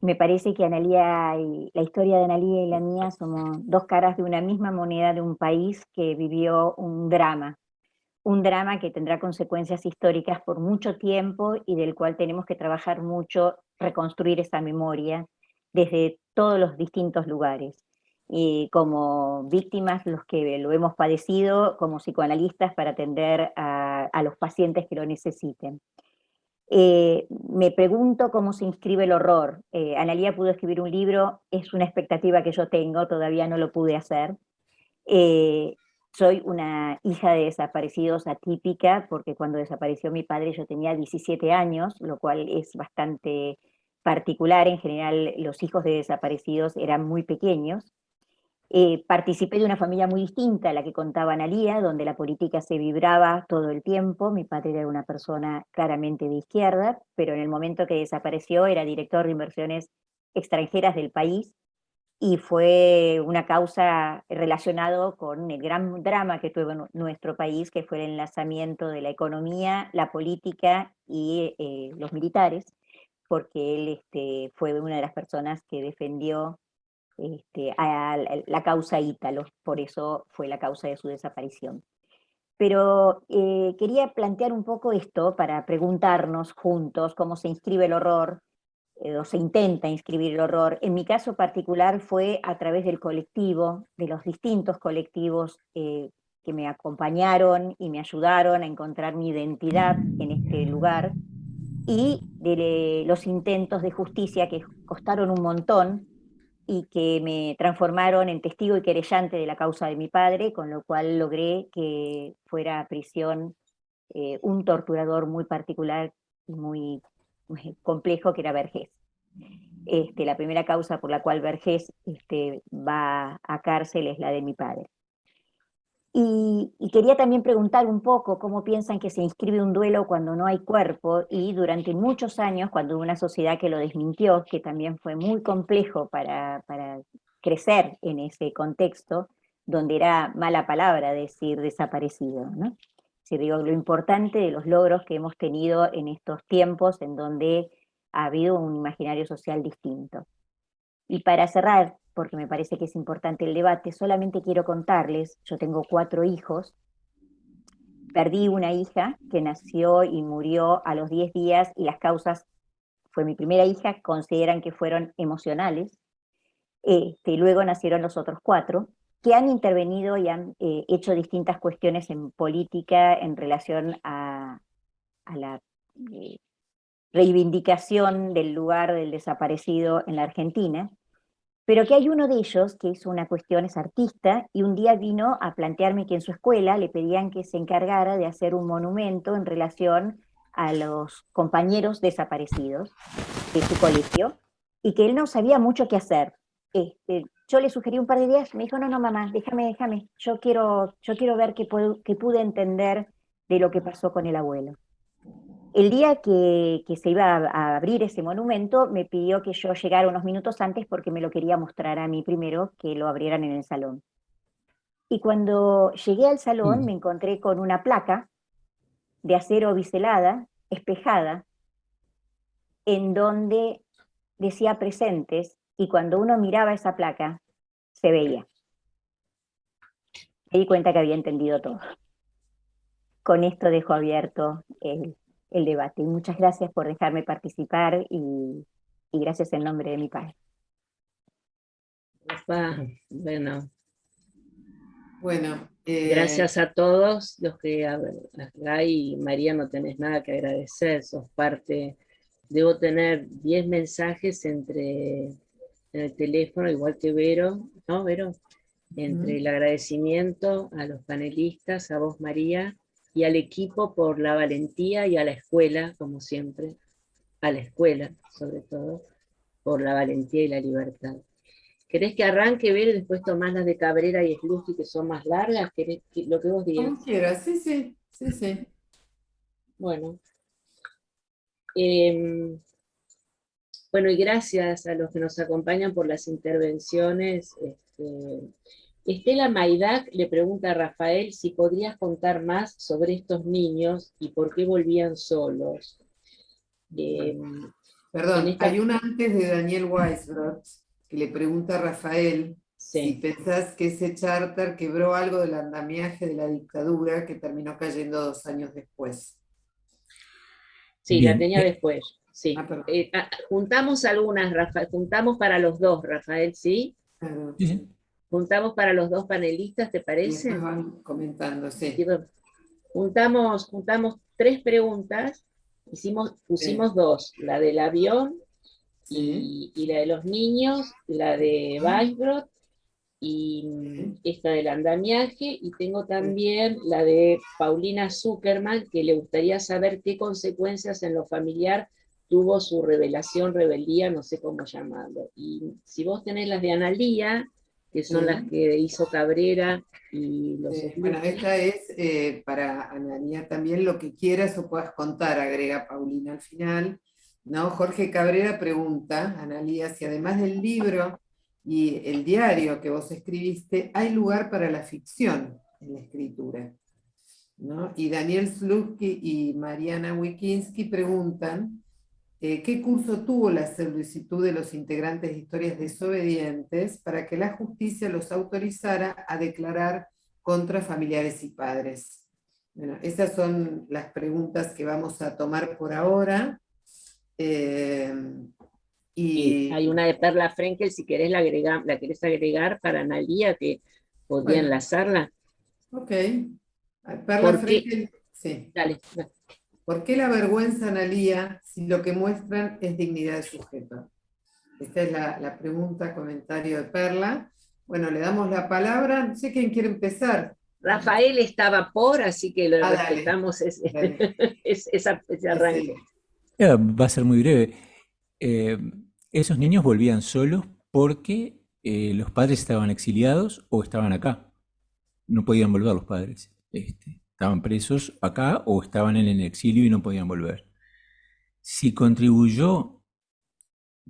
Me parece que Analía y la historia de Analía y la mía somos dos caras de una misma moneda de un país que vivió un drama que tendrá consecuencias históricas por mucho tiempo y del cual tenemos que trabajar mucho, reconstruir esa memoria desde todos los distintos lugares. Y como víctimas, los que lo hemos padecido, como psicoanalistas para atender a los pacientes que lo necesiten. Me pregunto cómo se inscribe el horror. Analía pudo escribir un libro, es una expectativa que yo tengo, todavía no lo pude hacer. Eh, Soy una hija de desaparecidos atípica, porque cuando desapareció mi padre yo tenía 17 años, lo cual es bastante particular. En general, los hijos de desaparecidos eran muy pequeños. Participé de una familia muy distinta a la que contaba Analía, donde la política se vibraba todo el tiempo. Mi padre era una persona claramente de izquierda, pero en el momento que desapareció era director de inversiones extranjeras del país, y fue una causa relacionado con el gran drama que tuvo nuestro país, que fue el enlazamiento de la economía, la política y los militares, porque él fue una de las personas que defendió a la causa Ítalo, por eso fue la causa de su desaparición. Pero quería plantear un poco esto para preguntarnos juntos cómo se inscribe el horror, o se intenta inscribir el horror. En mi caso particular fue a través del colectivo, de los distintos colectivos que me acompañaron y me ayudaron a encontrar mi identidad en este lugar, y de los intentos de justicia que costaron un montón y que me transformaron en testigo y querellante de la causa de mi padre, con lo cual logré que fuera a prisión un torturador muy particular y muy complejo, que era Vergés. La primera causa por la cual Vergés va a cárcel es la de mi padre. Y quería también preguntar un poco cómo piensan que se inscribe un duelo cuando no hay cuerpo, y durante muchos años, cuando hubo una sociedad que lo desmintió, que también fue muy complejo para crecer en ese contexto, donde era mala palabra decir desaparecido, ¿no? Si digo, lo importante de los logros que hemos tenido en estos tiempos en donde ha habido un imaginario social distinto. Y para cerrar, porque me parece que es importante el debate, solamente quiero contarles, yo tengo 4 hijos, perdí una hija que nació y murió a los 10 días, y las causas, fue mi primera hija, consideran que fueron emocionales. Luego nacieron los otros 4, que han intervenido y han hecho distintas cuestiones en política en relación a la reivindicación del lugar del desaparecido en la Argentina. Pero que hay uno de ellos que hizo una cuestión, es artista, y un día vino a plantearme que en su escuela le pedían que se encargara de hacer un monumento en relación a los compañeros desaparecidos de su colegio, y que él no sabía mucho qué hacer. Yo le sugerí un par de días, me dijo, no, mamá, déjame, yo quiero ver qué pude entender de lo que pasó con el abuelo. El día que se iba a abrir ese monumento, me pidió que yo llegara unos minutos antes porque me lo quería mostrar a mí primero, que lo abrieran en el salón. Y cuando llegué al salón me encontré con una placa de acero biselada, espejada, en donde decía presentes, y cuando uno miraba esa placa, se veía. Me di cuenta que había entendido todo. Con esto dejo abierto el debate. Y muchas gracias por dejarme participar y gracias en nombre de mi padre. Bueno, Bueno, gracias a todos los que acá, y María, no tenés nada que agradecer, sos parte. Debo tener 10 mensajes en el teléfono, igual que Vero, ¿no, Vero? Entre el agradecimiento a los panelistas, a vos, María, y al equipo por la valentía, y a la escuela, como siempre, a la escuela, sobre todo, por la valentía y la libertad. ¿Querés que arranque, Vero, y después tomás las de Cabrera y Slutsky, que son más largas? Lo que vos digas. como quieras, sí, sí, sí, sí. Bueno. Bueno, y gracias a los que nos acompañan por las intervenciones. Estela Maidac le pregunta a Rafael si podrías contar más sobre estos niños y por qué volvían solos. Perdón, hay una antes de Daniel Weisbrot que le pregunta a Rafael si pensás que ese charter quebró algo del andamiaje de la dictadura que terminó cayendo 2 años después. Sí, Bien. la tenía después. Sí. Juntamos algunas, Rafael, juntamos para los dos, Rafael, ¿sí? Claro. Sí, sí. Juntamos para los dos panelistas, ¿te Y parece? después van comentando, sí. Juntamos 3 preguntas, pusimos 2, la del avión Sí. y la de los niños, la de Weisbrot y esta del andamiaje, y tengo también la de Paulina Zuckerman, que le gustaría saber qué consecuencias en lo familiar tuvo su rebeldía, no sé cómo llamarlo. Y si vos tenés las de Analía, que son las que hizo Cabrera y los bueno, esta es para Analía también, lo que quieras o puedas contar, agrega Paulina al final. ¿No? Jorge Cabrera pregunta, Analía, si además del libro y el diario que vos escribiste, hay lugar para la ficción en la escritura, ¿no? Y Daniel Slutsky y Mariana Wikinski preguntan ¿qué curso tuvo la solicitud de los integrantes de Historias Desobedientes para que la justicia los autorizara a declarar contra familiares y padres? Bueno, esas son las preguntas que vamos a tomar por ahora. Y hay una de Perla Frenkel, si querés la querés agregar para Analía, que podría enlazarla. Ok. Perla Frenkel, sí. Dale. ¿Por qué la vergüenza, Analía, si lo que muestran es dignidad de sujeto? Esta es la pregunta, comentario de Perla. Bueno, le damos la palabra. No sé quién quiere empezar. Rafael estaba así que lo respetamos ese arranque. Va a ser muy breve. Esos niños volvían solos porque los padres estaban exiliados o estaban acá. No podían volver los padres. Estaban presos acá o estaban en el exilio y no podían volver. Si contribuyó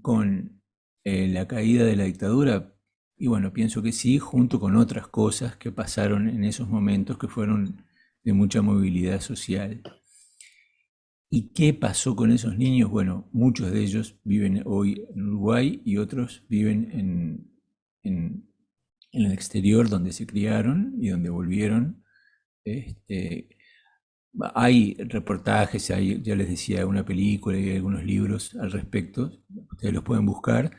con la caída de la dictadura, y bueno, pienso que sí, junto con otras cosas que pasaron en esos momentos que fueron de mucha movilidad social. ¿Y qué pasó con esos niños? Bueno, muchos de ellos viven hoy en Uruguay y otros viven en el exterior donde se criaron y donde volvieron. Hay reportajes, ya les decía, una película y hay algunos libros al respecto, ustedes los pueden buscar,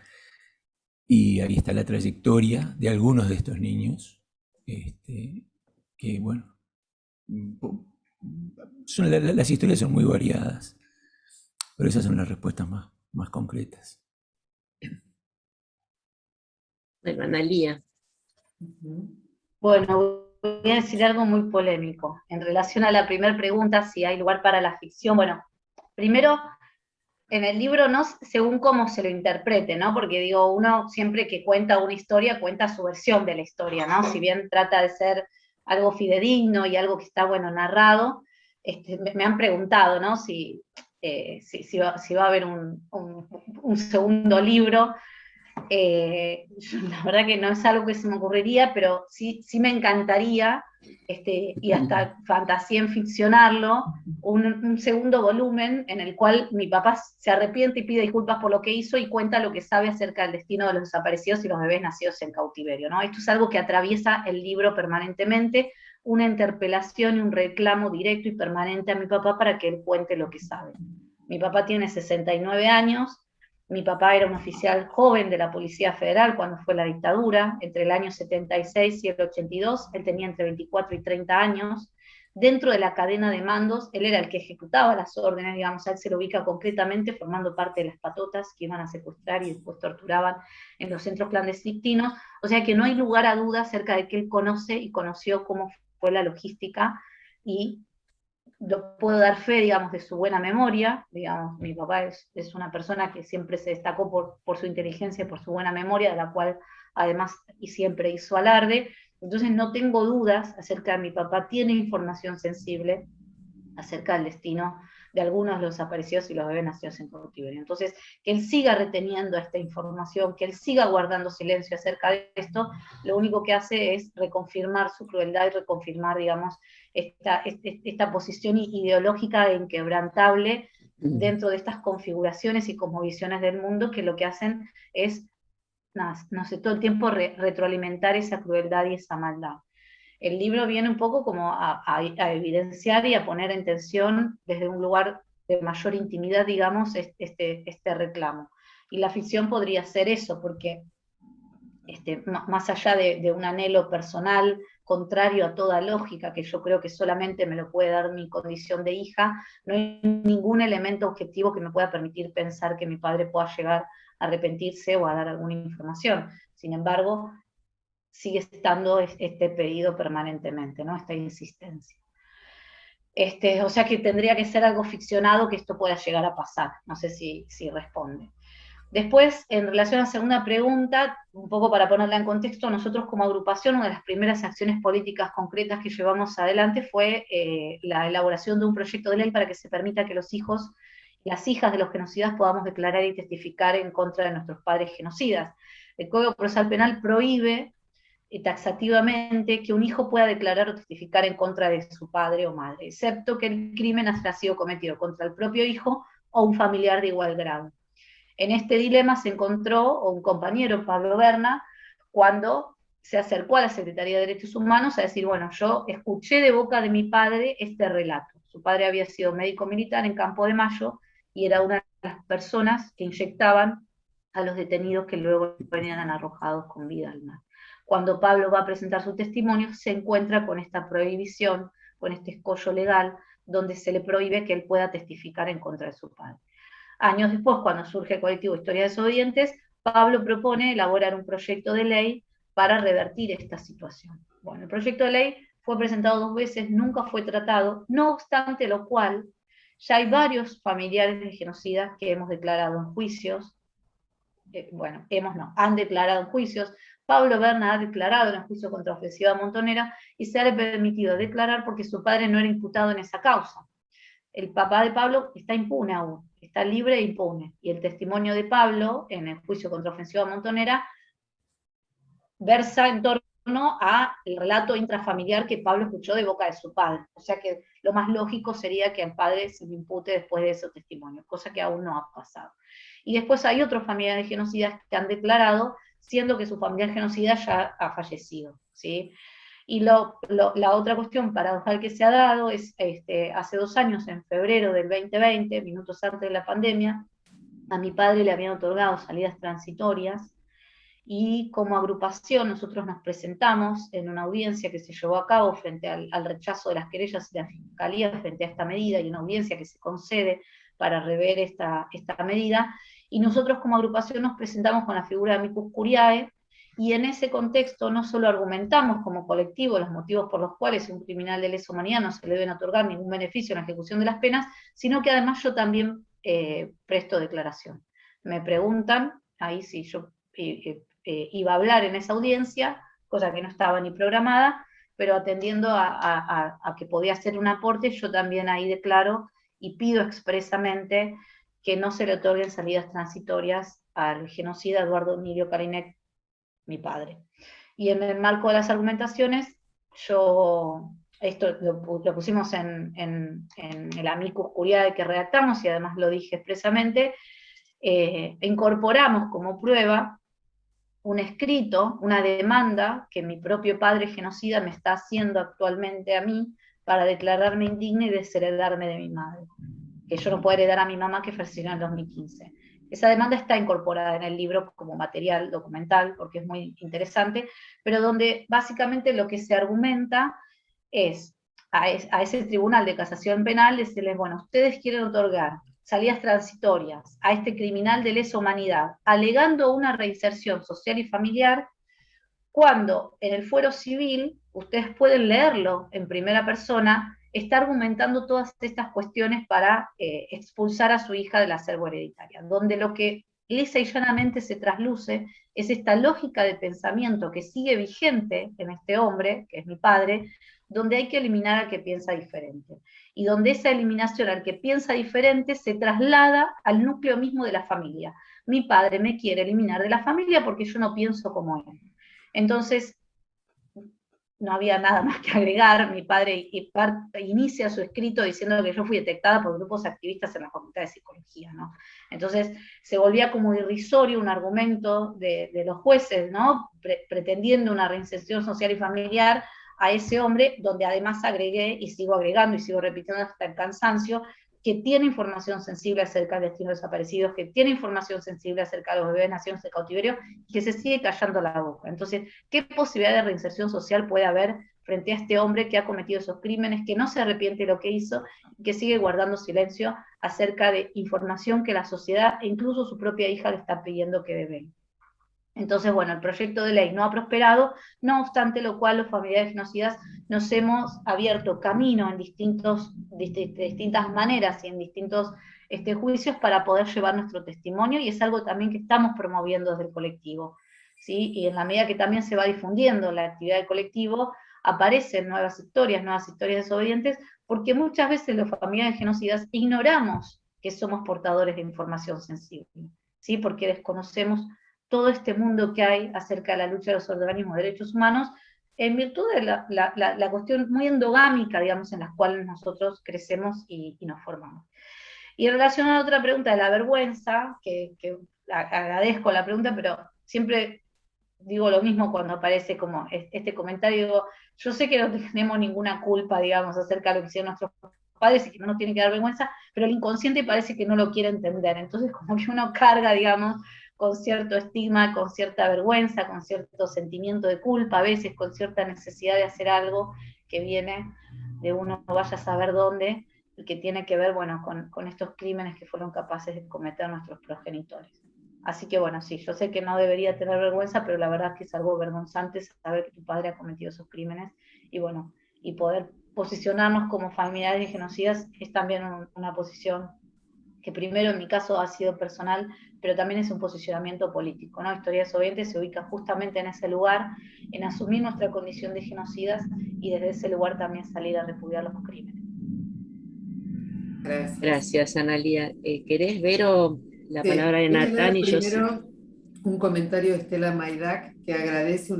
y ahí está la trayectoria de algunos de estos niños, que bueno, las historias son muy variadas, pero esas son las respuestas más concretas. Bueno, Analía. Bueno, voy a decir algo muy polémico. En relación a la primera pregunta, si hay lugar para la ficción, bueno, primero, en el libro, no según cómo se lo interprete, ¿no? Porque digo, uno siempre que cuenta una historia, cuenta su versión de la historia, ¿no? Si bien trata de ser algo fidedigno y algo que está, bueno, narrado, me han preguntado, ¿no? Si va a haber un segundo libro. La verdad que no es algo que se me ocurriría, pero sí me encantaría, y hasta fantasía en ficcionarlo, un segundo volumen en el cual mi papá se arrepiente y pide disculpas por lo que hizo y cuenta lo que sabe acerca del destino de los desaparecidos y los bebés nacidos en cautiverio, ¿no? Esto es algo que atraviesa el libro permanentemente, una interpelación y un reclamo directo y permanente a mi papá para que él cuente lo que sabe. Mi papá tiene 69 años, mi papá era un oficial joven de la Policía Federal cuando fue la dictadura, entre el año 76 y el 82, él tenía entre 24 y 30 años. Dentro de la cadena de mandos, él era el que ejecutaba las órdenes, digamos, a él se lo ubica concretamente formando parte de las patotas que iban a secuestrar y después torturaban en los centros clandestinos, o sea que no hay lugar a duda acerca de que él conoce y conoció cómo fue la logística, y lo puedo dar fe, digamos, de su buena memoria. Digamos, mi papá es una persona que siempre se destacó por su inteligencia y por su buena memoria, de la cual además y siempre hizo alarde. Entonces no tengo dudas acerca de mi papá, tiene información sensible acerca del destino de algunos de los desaparecidos y los bebés nacidos en cautiverio. Entonces, que él siga reteniendo esta información, que él siga guardando silencio acerca de esto, lo único que hace es reconfirmar su crueldad y reconfirmar, digamos, esta posición ideológica e inquebrantable dentro de estas configuraciones y cosmovisiones del mundo, que lo que hacen es, no sé, todo el tiempo retroalimentar esa crueldad y esa maldad. El libro viene un poco como a evidenciar y a poner en tensión desde un lugar de mayor intimidad, digamos, este reclamo. Y la ficción podría ser eso, porque más allá de un anhelo personal, contrario a toda lógica, que yo creo que solamente me lo puede dar mi condición de hija, no hay ningún elemento objetivo que me pueda permitir pensar que mi padre pueda llegar a arrepentirse o a dar alguna información. Sin embargo, sigue estando este pedido permanentemente, ¿no? Esta insistencia. O sea que tendría que ser algo ficcionado que esto pueda llegar a pasar. No sé si responde. Después, en relación a la segunda pregunta, un poco para ponerla en contexto, nosotros como agrupación, una de las primeras acciones políticas concretas que llevamos adelante fue la elaboración de un proyecto de ley para que se permita que los hijos y las hijas de los genocidas podamos declarar y testificar en contra de nuestros padres genocidas. El Código Procesal Penal prohíbe taxativamente que un hijo pueda declarar o testificar en contra de su padre o madre, excepto que el crimen haya sido cometido contra el propio hijo o un familiar de igual grado. En este dilema se encontró un compañero, Pablo Berna, cuando se acercó a la Secretaría de Derechos Humanos a decir, bueno, yo escuché de boca de mi padre este relato. Su padre había sido médico militar en Campo de Mayo y era una de las personas que inyectaban a los detenidos que luego venían arrojados con vida al mar. Cuando Pablo va a presentar su testimonio, se encuentra con esta prohibición, con este escollo legal, donde se le prohíbe que él pueda testificar en contra de su padre. Años después, cuando surge el colectivo Historia de Desobedientes, Pablo propone elaborar un proyecto de ley para revertir esta situación. Bueno, el proyecto de ley fue presentado 2 veces, nunca fue tratado, no obstante lo cual, ya hay varios familiares de genocidas que hemos declarado en juicios, han declarado en juicios. Pablo Berna ha declarado en el juicio contra Ofensiva Montonera y se le ha permitido declarar porque su padre no era imputado en esa causa. El papá de Pablo está impune aún, está libre e impune, y el testimonio de Pablo en el juicio contra Ofensiva Montonera versa en torno al relato intrafamiliar que Pablo escuchó de boca de su padre. O sea que lo más lógico sería que al padre se le impute después de ese testimonio, cosa que aún no ha pasado. Y después hay otros familiares genocidas que han declarado, siendo que su familiar genocida ya ha fallecido, ¿sí? Y la otra cuestión paradojal que se ha dado es, hace 2 años, en febrero del 2020, minutos antes de la pandemia, a mi padre le habían otorgado salidas transitorias, y como agrupación nosotros nos presentamos en una audiencia que se llevó a cabo frente al rechazo de las querellas de la Fiscalía frente a esta medida, y una audiencia que se concede para rever esta medida, y nosotros como agrupación nos presentamos con la figura de amicus curiae, y en ese contexto no solo argumentamos como colectivo los motivos por los cuales a un criminal de lesa humanidad no se le deben otorgar ningún beneficio en la ejecución de las penas, sino que además yo también presto declaración. Me preguntan, ahí sí yo iba a hablar en esa audiencia, cosa que no estaba ni programada, pero atendiendo a que podía hacer un aporte, yo también ahí declaro y pido expresamente que no se le otorguen salidas transitorias al genocida Eduardo Emilio Carinet, mi padre. Y en el marco de las argumentaciones, esto lo pusimos en el amicus curiae que redactamos, y además lo dije expresamente, incorporamos como prueba un escrito, una demanda que mi propio padre genocida me está haciendo actualmente a mí para declararme indigna y desheredarme de mi madre, que yo no puedo heredar a mi mamá que falleció en el 2015. Esa demanda está incorporada en el libro como material documental, porque es muy interesante, pero donde básicamente lo que se argumenta es a ese tribunal de casación penal decirles, bueno, ustedes quieren otorgar salidas transitorias a este criminal de lesa humanidad, alegando una reinserción social y familiar, cuando en el fuero civil, ustedes pueden leerlo en primera persona, está argumentando todas estas cuestiones para expulsar a su hija del acervo hereditario, donde lo que lisa y llanamente se trasluce es esta lógica de pensamiento que sigue vigente en este hombre, que es mi padre, donde hay que eliminar al que piensa diferente. Y donde esa eliminación al que piensa diferente se traslada al núcleo mismo de la familia. Mi padre me quiere eliminar de la familia porque yo no pienso como él. Entonces, no había nada más que agregar. Mi padre inicia su escrito diciendo que yo fui detectada por grupos activistas en la Facultad de Psicología, ¿no? Entonces se volvía como irrisorio un argumento de los jueces, ¿no? Pretendiendo una reinserción social y familiar a ese hombre, donde además agregué, y sigo agregando, y sigo repitiendo hasta el cansancio, que tiene información sensible acerca del destino de desaparecidos, que tiene información sensible acerca de los bebés nacidos en cautiverio, y que se sigue callando la boca. Entonces, ¿qué posibilidad de reinserción social puede haber frente a este hombre que ha cometido esos crímenes, que no se arrepiente de lo que hizo, y que sigue guardando silencio acerca de información que la sociedad, e incluso su propia hija, le está pidiendo que devele? Entonces, bueno, el proyecto de ley no ha prosperado, no obstante lo cual los familiares genocidas nos hemos abierto camino en distintas maneras y en distintos juicios para poder llevar nuestro testimonio, y es algo también que estamos promoviendo desde el colectivo, ¿sí? Y en la medida que también se va difundiendo la actividad del colectivo, aparecen nuevas historias desobedientes, porque muchas veces los familiares genocidas ignoramos que somos portadores de información sensible, ¿sí? Porque desconocemos todo este mundo que hay acerca de la lucha de los organismos de derechos humanos, en virtud de la cuestión muy endogámica, digamos, en las cuales nosotros crecemos y nos formamos. Y en relación a la otra pregunta de la vergüenza, que agradezco la pregunta, pero siempre digo lo mismo cuando aparece como este comentario, digo, yo sé que no tenemos ninguna culpa, digamos, acerca de lo que hicieron nuestros padres y que no nos tiene que dar vergüenza, pero el inconsciente parece que no lo quiere entender. Entonces, como que uno carga, digamos, con cierto estigma, con cierta vergüenza, con cierto sentimiento de culpa, a veces con cierta necesidad de hacer algo que viene de uno vaya a saber dónde, y que tiene que ver, bueno, con estos crímenes que fueron capaces de cometer nuestros progenitores. Así que bueno, sí, yo sé que no debería tener vergüenza, pero la verdad es que es algo vergonzante saber que tu padre ha cometido esos crímenes, y bueno, y poder posicionarnos como familiares genocidas es también una posición que primero en mi caso ha sido personal, pero también es un posicionamiento político, ¿no? Historia Desobediente se ubica justamente en ese lugar, en asumir nuestra condición de genocidas, y desde ese lugar también salir a repudiar los crímenes. Gracias. Gracias, Analia. ¿Querés, Vero, la palabra de voy a Natán? leer Y yo sí. primero un comentario de Estela Maidac, que agradece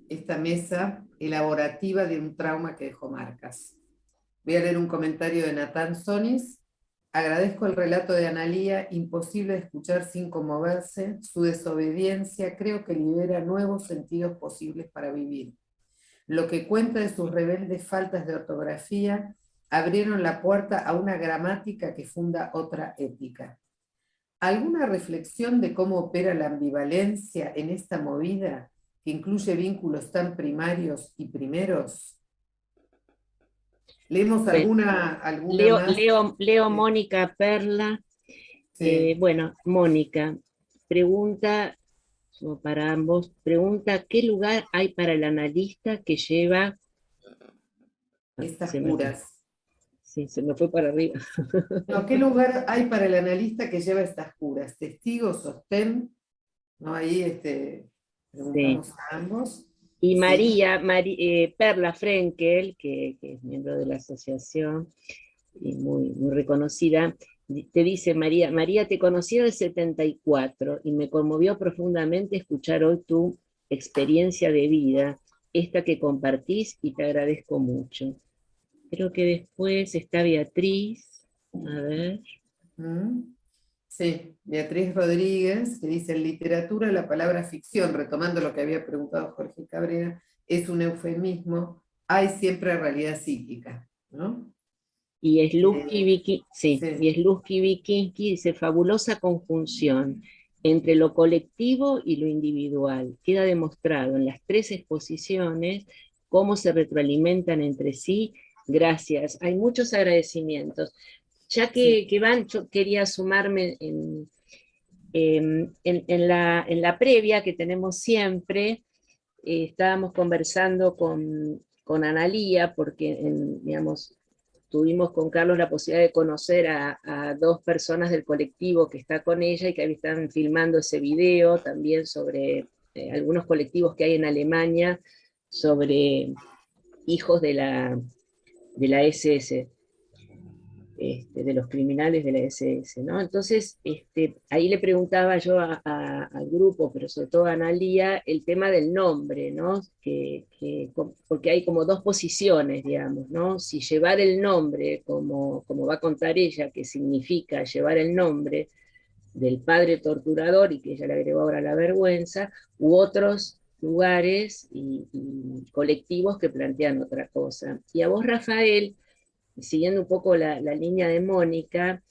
esta mesa elaborativa de un trauma que dejó marcas. Voy a leer un comentario de Natán Sonis. Agradezco el relato de Analia, imposible de escuchar sin conmoverse. Su desobediencia creo que libera nuevos sentidos posibles para vivir. Lo que cuenta de sus rebeldes faltas de ortografía abrieron la puerta a una gramática que funda otra ética. ¿Alguna reflexión de cómo opera la ambivalencia en esta movida que incluye vínculos tan primarios y primeros? ¿Leemos alguna más? Leo Mónica Perla. Sí. Bueno, Mónica, pregunta, o para ambos, pregunta, ¿qué lugar hay para el analista que lleva... Estas Se me fue. curas. Sí, se me fue para arriba. No, ¿qué lugar hay para el analista que lleva estas curas? ¿Testigo, sostén? ¿No? Ahí preguntamos a ambos. Y Sí. María, Perla Frenkel, que es miembro de la asociación y muy, muy reconocida, te dice: María, te conocí en el 74 y me conmovió profundamente escuchar hoy tu experiencia de vida, esta que compartís, y te agradezco mucho. Creo que después está Beatriz, a ver. Sí, Beatriz Rodríguez, que dice, en literatura la palabra ficción, retomando lo que había preguntado Jorge Cabrera, es un eufemismo, hay siempre realidad psíquica, ¿no? Y Slutsky Sí. Wikinski dice, fabulosa conjunción entre lo colectivo y lo individual. Queda demostrado en las tres exposiciones cómo se retroalimentan entre sí. Gracias. Hay muchos agradecimientos. Ya que van, yo quería sumarme en la previa que tenemos siempre. Estábamos conversando con Analía, porque digamos, tuvimos con Carlos la posibilidad de conocer a dos personas del colectivo que está con ella y que están filmando ese video también sobre algunos colectivos que hay en Alemania sobre hijos de la SS, de los criminales de la SS, ¿no? Entonces, ahí le preguntaba yo al grupo, pero sobre todo a Analía, el tema del nombre, ¿no? Porque hay como dos posiciones, digamos, ¿no? Si llevar el nombre, como va a contar ella, que significa llevar el nombre del padre torturador, y que ella le agregó ahora la vergüenza, u otros lugares y colectivos que plantean otra cosa. Y a vos, Rafael, siguiendo un poco la línea de Mónica,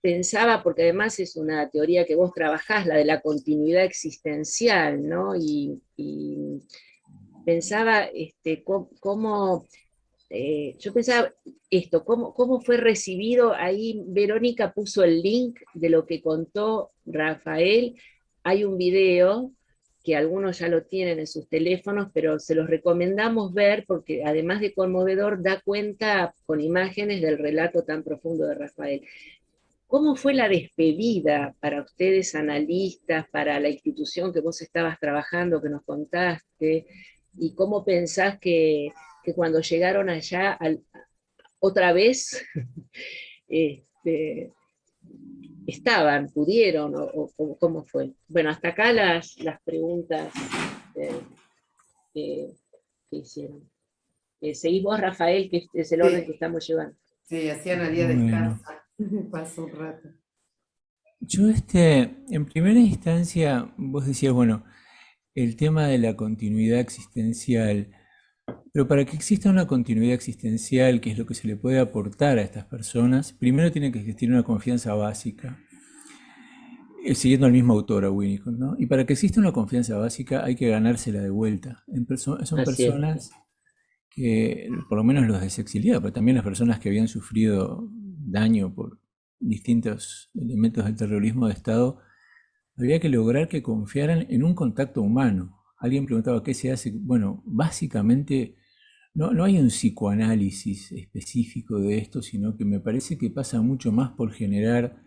pensaba, porque además es una teoría que vos trabajás, la de la continuidad existencial, ¿no? Y pensaba cómo, yo pensaba esto, cómo fue recibido, ahí Verónica puso el link de lo que contó Rafael, hay un video que algunos ya lo tienen en sus teléfonos, pero se los recomendamos ver porque además de conmovedor, da cuenta con imágenes del relato tan profundo de Rafael. ¿Cómo fue la despedida para ustedes, analistas, para la institución que vos estabas trabajando, que nos contaste? ¿Y cómo pensás que cuando llegaron allá, otra vez, este, pudieron, o cómo fue? Bueno, hasta acá las preguntas que hicieron. Seguís vos, Rafael, que es el orden que estamos llevando. Sí, así Analía descansa. Pasó un rato. Yo, en primera instancia, vos decías, bueno, el tema de la continuidad existencial, pero para que exista una continuidad existencial, que es lo que se le puede aportar a estas personas, primero tiene que existir una confianza básica, siguiendo al mismo autor, a Winnicott, ¿no? Y para que exista una confianza básica hay que ganársela de vuelta. Son personas que, por lo menos los desexiliados, pero también las personas que habían sufrido daño por distintos elementos del terrorismo de Estado, había que lograr que confiaran en un contacto humano. Alguien preguntaba qué se hace. Bueno, básicamente no hay un psicoanálisis específico de esto, sino que me parece que pasa mucho más por generar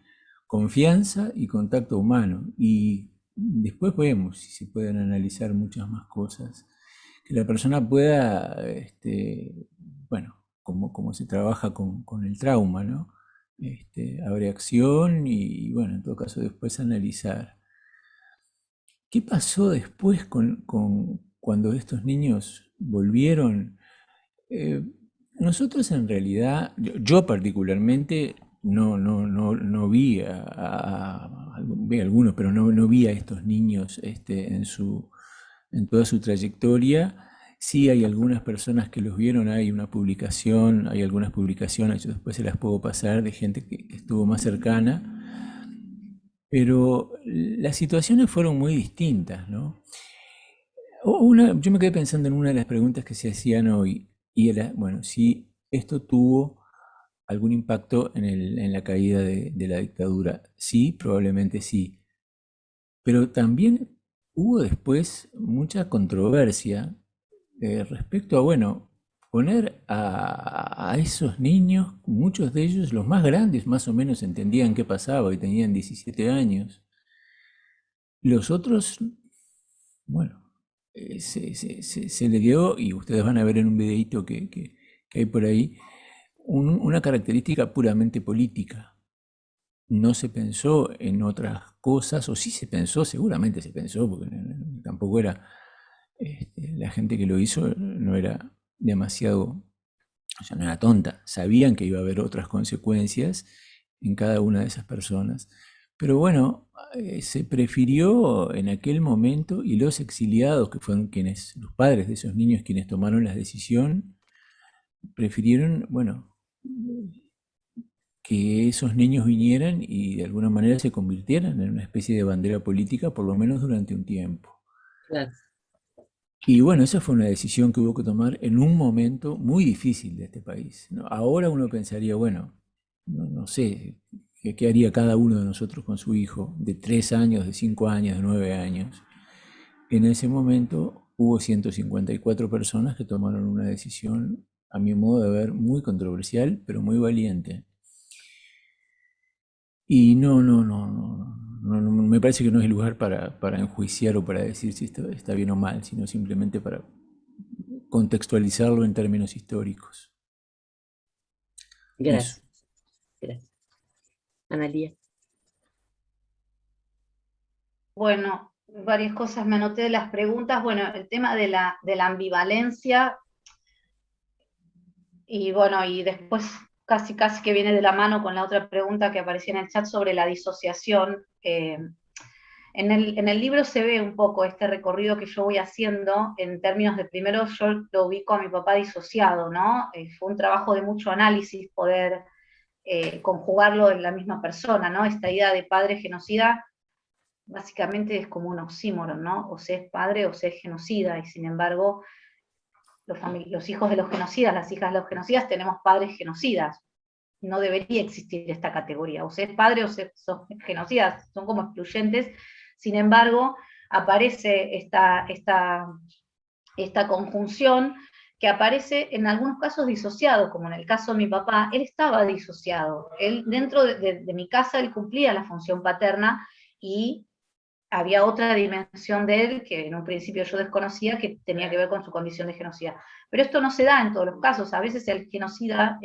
confianza y contacto humano. Y después vemos si se pueden analizar muchas más cosas. Que la persona pueda, bueno, como se trabaja con el trauma, ¿no? Abre acción y, bueno, en todo caso después analizar. ¿Qué pasó después cuando estos niños volvieron? Nosotros en realidad, yo particularmente no vi vi a algunos, pero no vi a estos niños en toda su trayectoria. Sí hay algunas personas que los vieron, hay algunas publicaciones, yo después se las puedo pasar, de gente que estuvo más cercana, pero las situaciones fueron muy distintas, ¿no? Yo me quedé pensando en una de las preguntas que se hacían hoy, y era, bueno, si esto tuvo algún impacto en la caída de la dictadura. Sí, probablemente sí. Pero también hubo después mucha controversia respecto a, bueno, poner a esos niños, muchos de ellos, los más grandes, más o menos entendían qué pasaba y tenían 17 años. Los otros, bueno, se le dio, y ustedes van a ver en un videito que hay por ahí, una característica puramente política. No se pensó en otras cosas, o sí se pensó, seguramente se pensó, porque tampoco era, la gente que lo hizo no era demasiado, o sea, no era tonta, sabían que iba a haber otras consecuencias, en cada una de esas personas. Pero bueno, se prefirió en aquel momento, y los exiliados, que fueron quienes, los padres de esos niños quienes tomaron la decisión, prefirieron, bueno, que esos niños vinieran y de alguna manera se convirtieran en una especie de bandera política, por lo menos durante un tiempo. Claro. Y bueno, esa fue una decisión que hubo que tomar en un momento muy difícil de este país, ¿no? Ahora uno pensaría, bueno, no sé, ¿qué haría cada uno de nosotros con su hijo de 3 años, de 5 años, de 9 años? En ese momento hubo 154 personas que tomaron una decisión, a mi modo de ver, muy controversial, pero muy valiente. Y no, me parece que no es el lugar para enjuiciar o para decir si esto está bien o mal, sino simplemente para contextualizarlo en términos históricos. Gracias. Eso. Gracias. Analía. Bueno, varias cosas me anoté de las preguntas. Bueno, el tema de la ambivalencia, y bueno, y después casi que viene de la mano con la otra pregunta que aparecía en el chat sobre la disociación. En el libro se ve un poco este recorrido que yo voy haciendo en términos de, primero yo lo ubico a mi papá disociado, ¿no? Fue un trabajo de mucho análisis poder conjugarlo en la misma persona, ¿no? Esta idea de padre genocida básicamente es como un oxímoron, ¿no? O se es padre o se es genocida, y sin embargo los hijos de los genocidas, las hijas de los genocidas, tenemos padres genocidas. No debería existir esta categoría, o se es padre o se son genocidas, son como excluyentes. Sin embargo, aparece esta conjunción que aparece en algunos casos disociado, como en el caso de mi papá. Él estaba disociado, él dentro de mi casa él cumplía la función paterna, y había otra dimensión de él que en un principio yo desconocía, que tenía que ver con su condición de genocida. Pero esto no se da en todos los casos. A veces el genocida,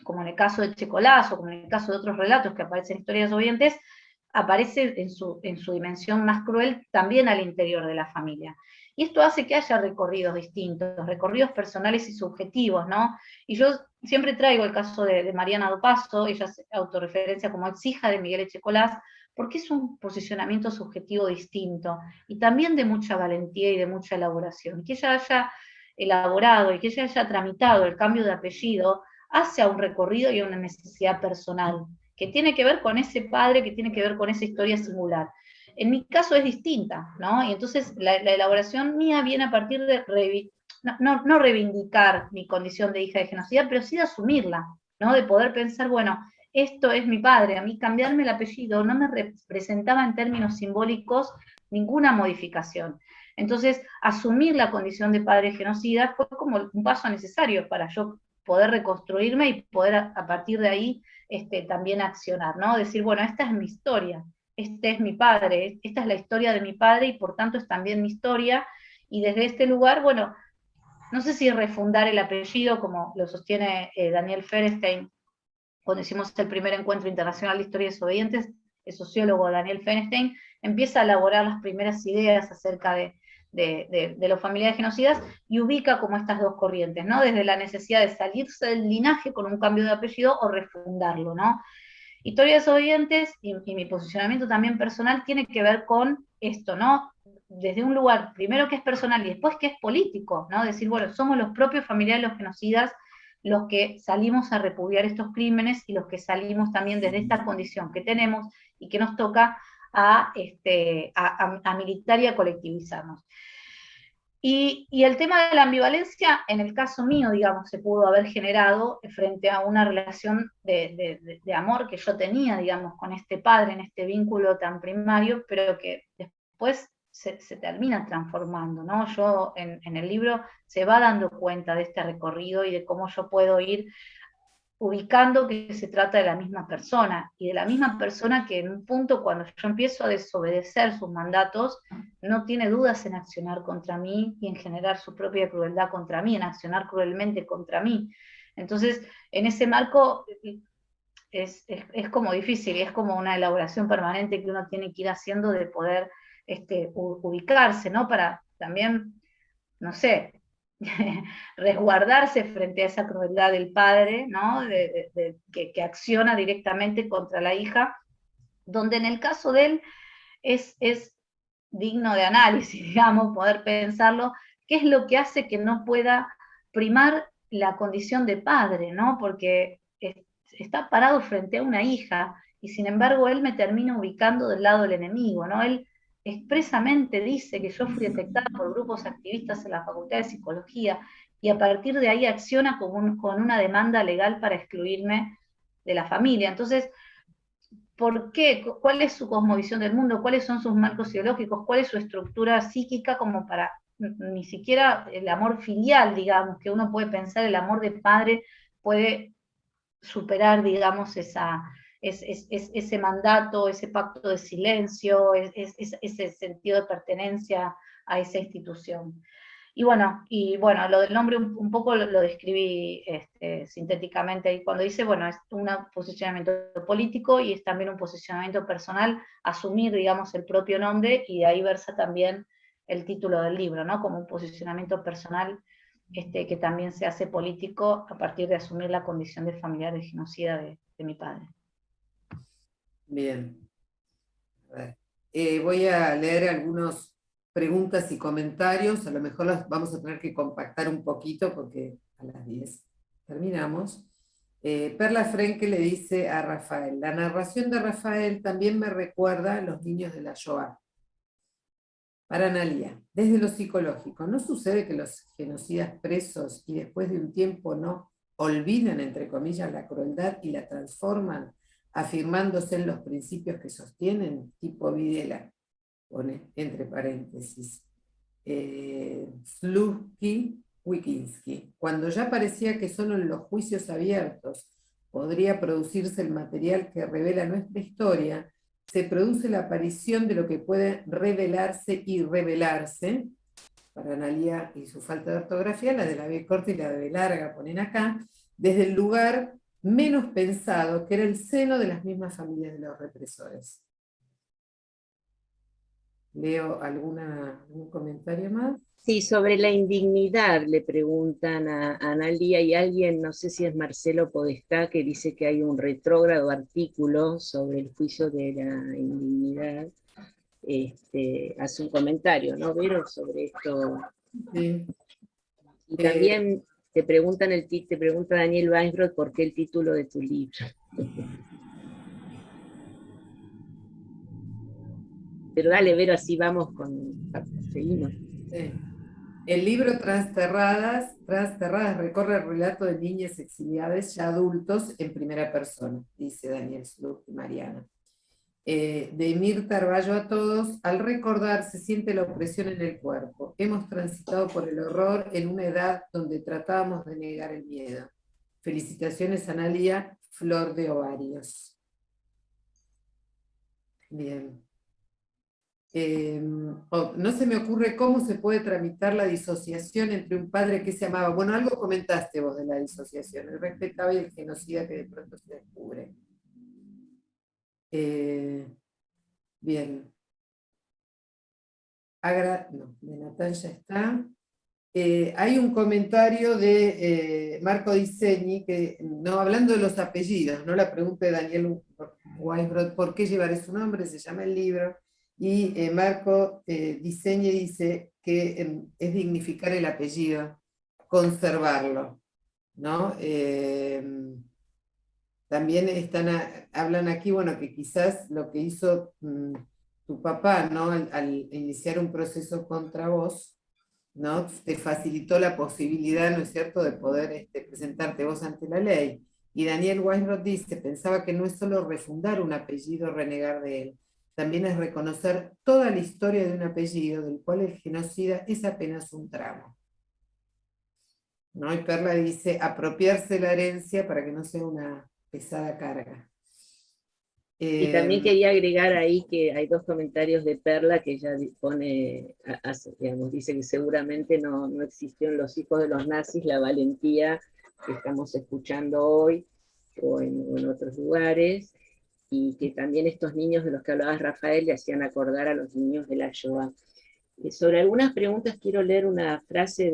como en el caso de Checolás, o como en el caso de otros relatos que aparecen en historias oyentes, aparece en su dimensión más cruel también al interior de la familia. Y esto hace que haya recorridos distintos, recorridos personales y subjetivos, ¿no? Y yo siempre traigo el caso de Mariana Dopazo, ella se autorreferencia como ex hija de Miguel Echecolás, porque es un posicionamiento subjetivo distinto, y también de mucha valentía y de mucha elaboración. Que ella haya elaborado y que ella haya tramitado el cambio de apellido hace a un recorrido y a una necesidad personal, que tiene que ver con ese padre, que tiene que ver con esa historia singular. En mi caso es distinta, ¿no? Y entonces la elaboración mía viene a partir de no reivindicar mi condición de hija de genocida, pero sí de asumirla, ¿no? De poder pensar, bueno, esto es mi padre, a mí cambiarme el apellido no me representaba en términos simbólicos ninguna modificación. Entonces, asumir la condición de padre genocida fue como un paso necesario para yo poder reconstruirme y poder a partir de ahí también accionar, ¿no? Decir, bueno, esta es mi historia, este es mi padre, esta es la historia de mi padre, y por tanto es también mi historia, y desde este lugar, bueno, no sé si refundar el apellido, como lo sostiene Daniel Ferenstein, cuando hicimos el primer encuentro internacional de historias desobedientes, el sociólogo Daniel Ferenstein empieza a elaborar las primeras ideas acerca de los familiares genocidas, y ubica como estas dos corrientes, ¿no? Desde la necesidad de salirse del linaje con un cambio de apellido o refundarlo, ¿no? Historias desobedientes y mi posicionamiento también personal tiene que ver con esto, ¿no? Desde un lugar, primero que es personal y después que es político, ¿no? Decir, bueno, somos los propios familiares de los genocidas los que salimos a repudiar estos crímenes, y los que salimos también desde esta condición que tenemos y que nos toca a militar y a colectivizarnos. Y el tema de la ambivalencia, en el caso mío, digamos, se pudo haber generado frente a una relación de amor que yo tenía, digamos, con este padre, en este vínculo tan primario, pero que después se termina transformando, ¿no? Yo en el libro se va dando cuenta de este recorrido y de cómo yo puedo ir ubicando que se trata de la misma persona, y de la misma persona que en un punto, cuando yo empiezo a desobedecer sus mandatos, no tiene dudas en accionar contra mí y en generar su propia crueldad contra mí, en accionar cruelmente contra mí. Entonces, en ese marco es como difícil, y es como una elaboración permanente que uno tiene que ir haciendo de poder ubicarse, ¿no? Para también, no sé, resguardarse frente a esa crueldad del padre, ¿no? Que acciona directamente contra la hija, donde en el caso de él es digno de análisis, digamos, poder pensarlo, qué es lo que hace que no pueda primar la condición de padre, ¿no? Porque está parado frente a una hija, y sin embargo él me termina ubicando del lado del enemigo, ¿no? Él expresamente dice que yo fui detectada por grupos activistas en la Facultad de Psicología, y a partir de ahí acciona con una demanda legal para excluirme de la familia. Entonces, ¿por qué? ¿Cuál es su cosmovisión del mundo? ¿Cuáles son sus marcos ideológicos? ¿Cuál es su estructura psíquica como para ni siquiera el amor filial, digamos, que uno puede pensar, el amor de padre puede superar, digamos, ese mandato, ese pacto de silencio, ese sentido de pertenencia a esa institución? Y bueno, lo del nombre un poco lo describí sintéticamente ahí cuando dice, bueno, es un posicionamiento político y es también un posicionamiento personal, asumir, digamos, el propio nombre, y de ahí versa también el título del libro, ¿no? Como un posicionamiento personal que también se hace político a partir de asumir la condición de familiar de genocida de mi padre. Bien. A ver. Voy a leer algunas preguntas y comentarios, a lo mejor las vamos a tener que compactar un poquito porque a las 10 terminamos. Perla Frenke le dice a Rafael: la narración de Rafael también me recuerda a los niños de la Shoah. Para Analía, desde lo psicológico, ¿no sucede que los genocidas presos y después de un tiempo no olvidan, entre comillas, la crueldad y la transforman, afirmándose en los principios que sostienen? Tipo Videla, pone entre paréntesis. Slutsky Wikinski, cuando ya parecía que solo en los juicios abiertos podría producirse el material que revela nuestra historia, se produce la aparición de lo que puede revelarse y revelarse. Para Analía y su falta de ortografía, la de la B corta y la de B larga ponen acá, desde el lugar menos pensado, que era el seno de las mismas familias de los represores. ¿Leo algún comentario más? Sí, sobre la indignidad le preguntan a Analía, y alguien, no sé si es Marcelo Podestá, que dice que hay un retrógrado artículo sobre el juicio de la indignidad. Hace un comentario, ¿no, Vero, sobre esto? Sí. Y también te pregunta Daniel Weisbrot por qué el título de tu libro. Pero dale, Vero, así vamos seguimos. Sí. El libro Transterradas recorre el relato de niñas exiliadas ya adultos en primera persona, dice Daniel Sluch y Mariana. De Mirta Arballo a todos, al recordar se siente la opresión en el cuerpo. Hemos transitado por el horror en una edad donde tratábamos de negar el miedo. Felicitaciones, Analía, Flor de Ovarios. Bien. No se me ocurre cómo se puede tramitar la disociación entre un padre que se amaba. Bueno, algo comentaste vos de la disociación, el respetable y el genocida que de pronto se descubre. Bien. De Natal ya está. Hay un comentario de Marco Disegni, que, no, hablando de los apellidos, ¿no? La pregunta de Daniel Weisbrot, ¿por qué llevaré su nombre? Se llama el libro. Y Marco Disegni dice que es dignificar el apellido, conservarlo, ¿no? También hablan aquí, bueno, que quizás lo que hizo tu papá, ¿no? Al iniciar un proceso contra vos, ¿no? Te facilitó la posibilidad, ¿no es cierto?, de poder presentarte vos ante la ley. Y Daniel Weisbrot dice: pensaba que no es solo refundar un apellido, renegar de él, también es reconocer toda la historia de un apellido, del cual el genocida es apenas un tramo. ¿No? Y Perla dice: apropiarse la herencia para que no sea una pesada carga. Y también quería agregar ahí que hay dos comentarios de Perla que ella pone, digamos, dice que seguramente no existió en los hijos de los nazis la valentía que estamos escuchando hoy o en otros lugares, y que también estos niños de los que hablabas, Rafael, le hacían acordar a los niños de la Shoah. Sobre algunas preguntas quiero leer una frase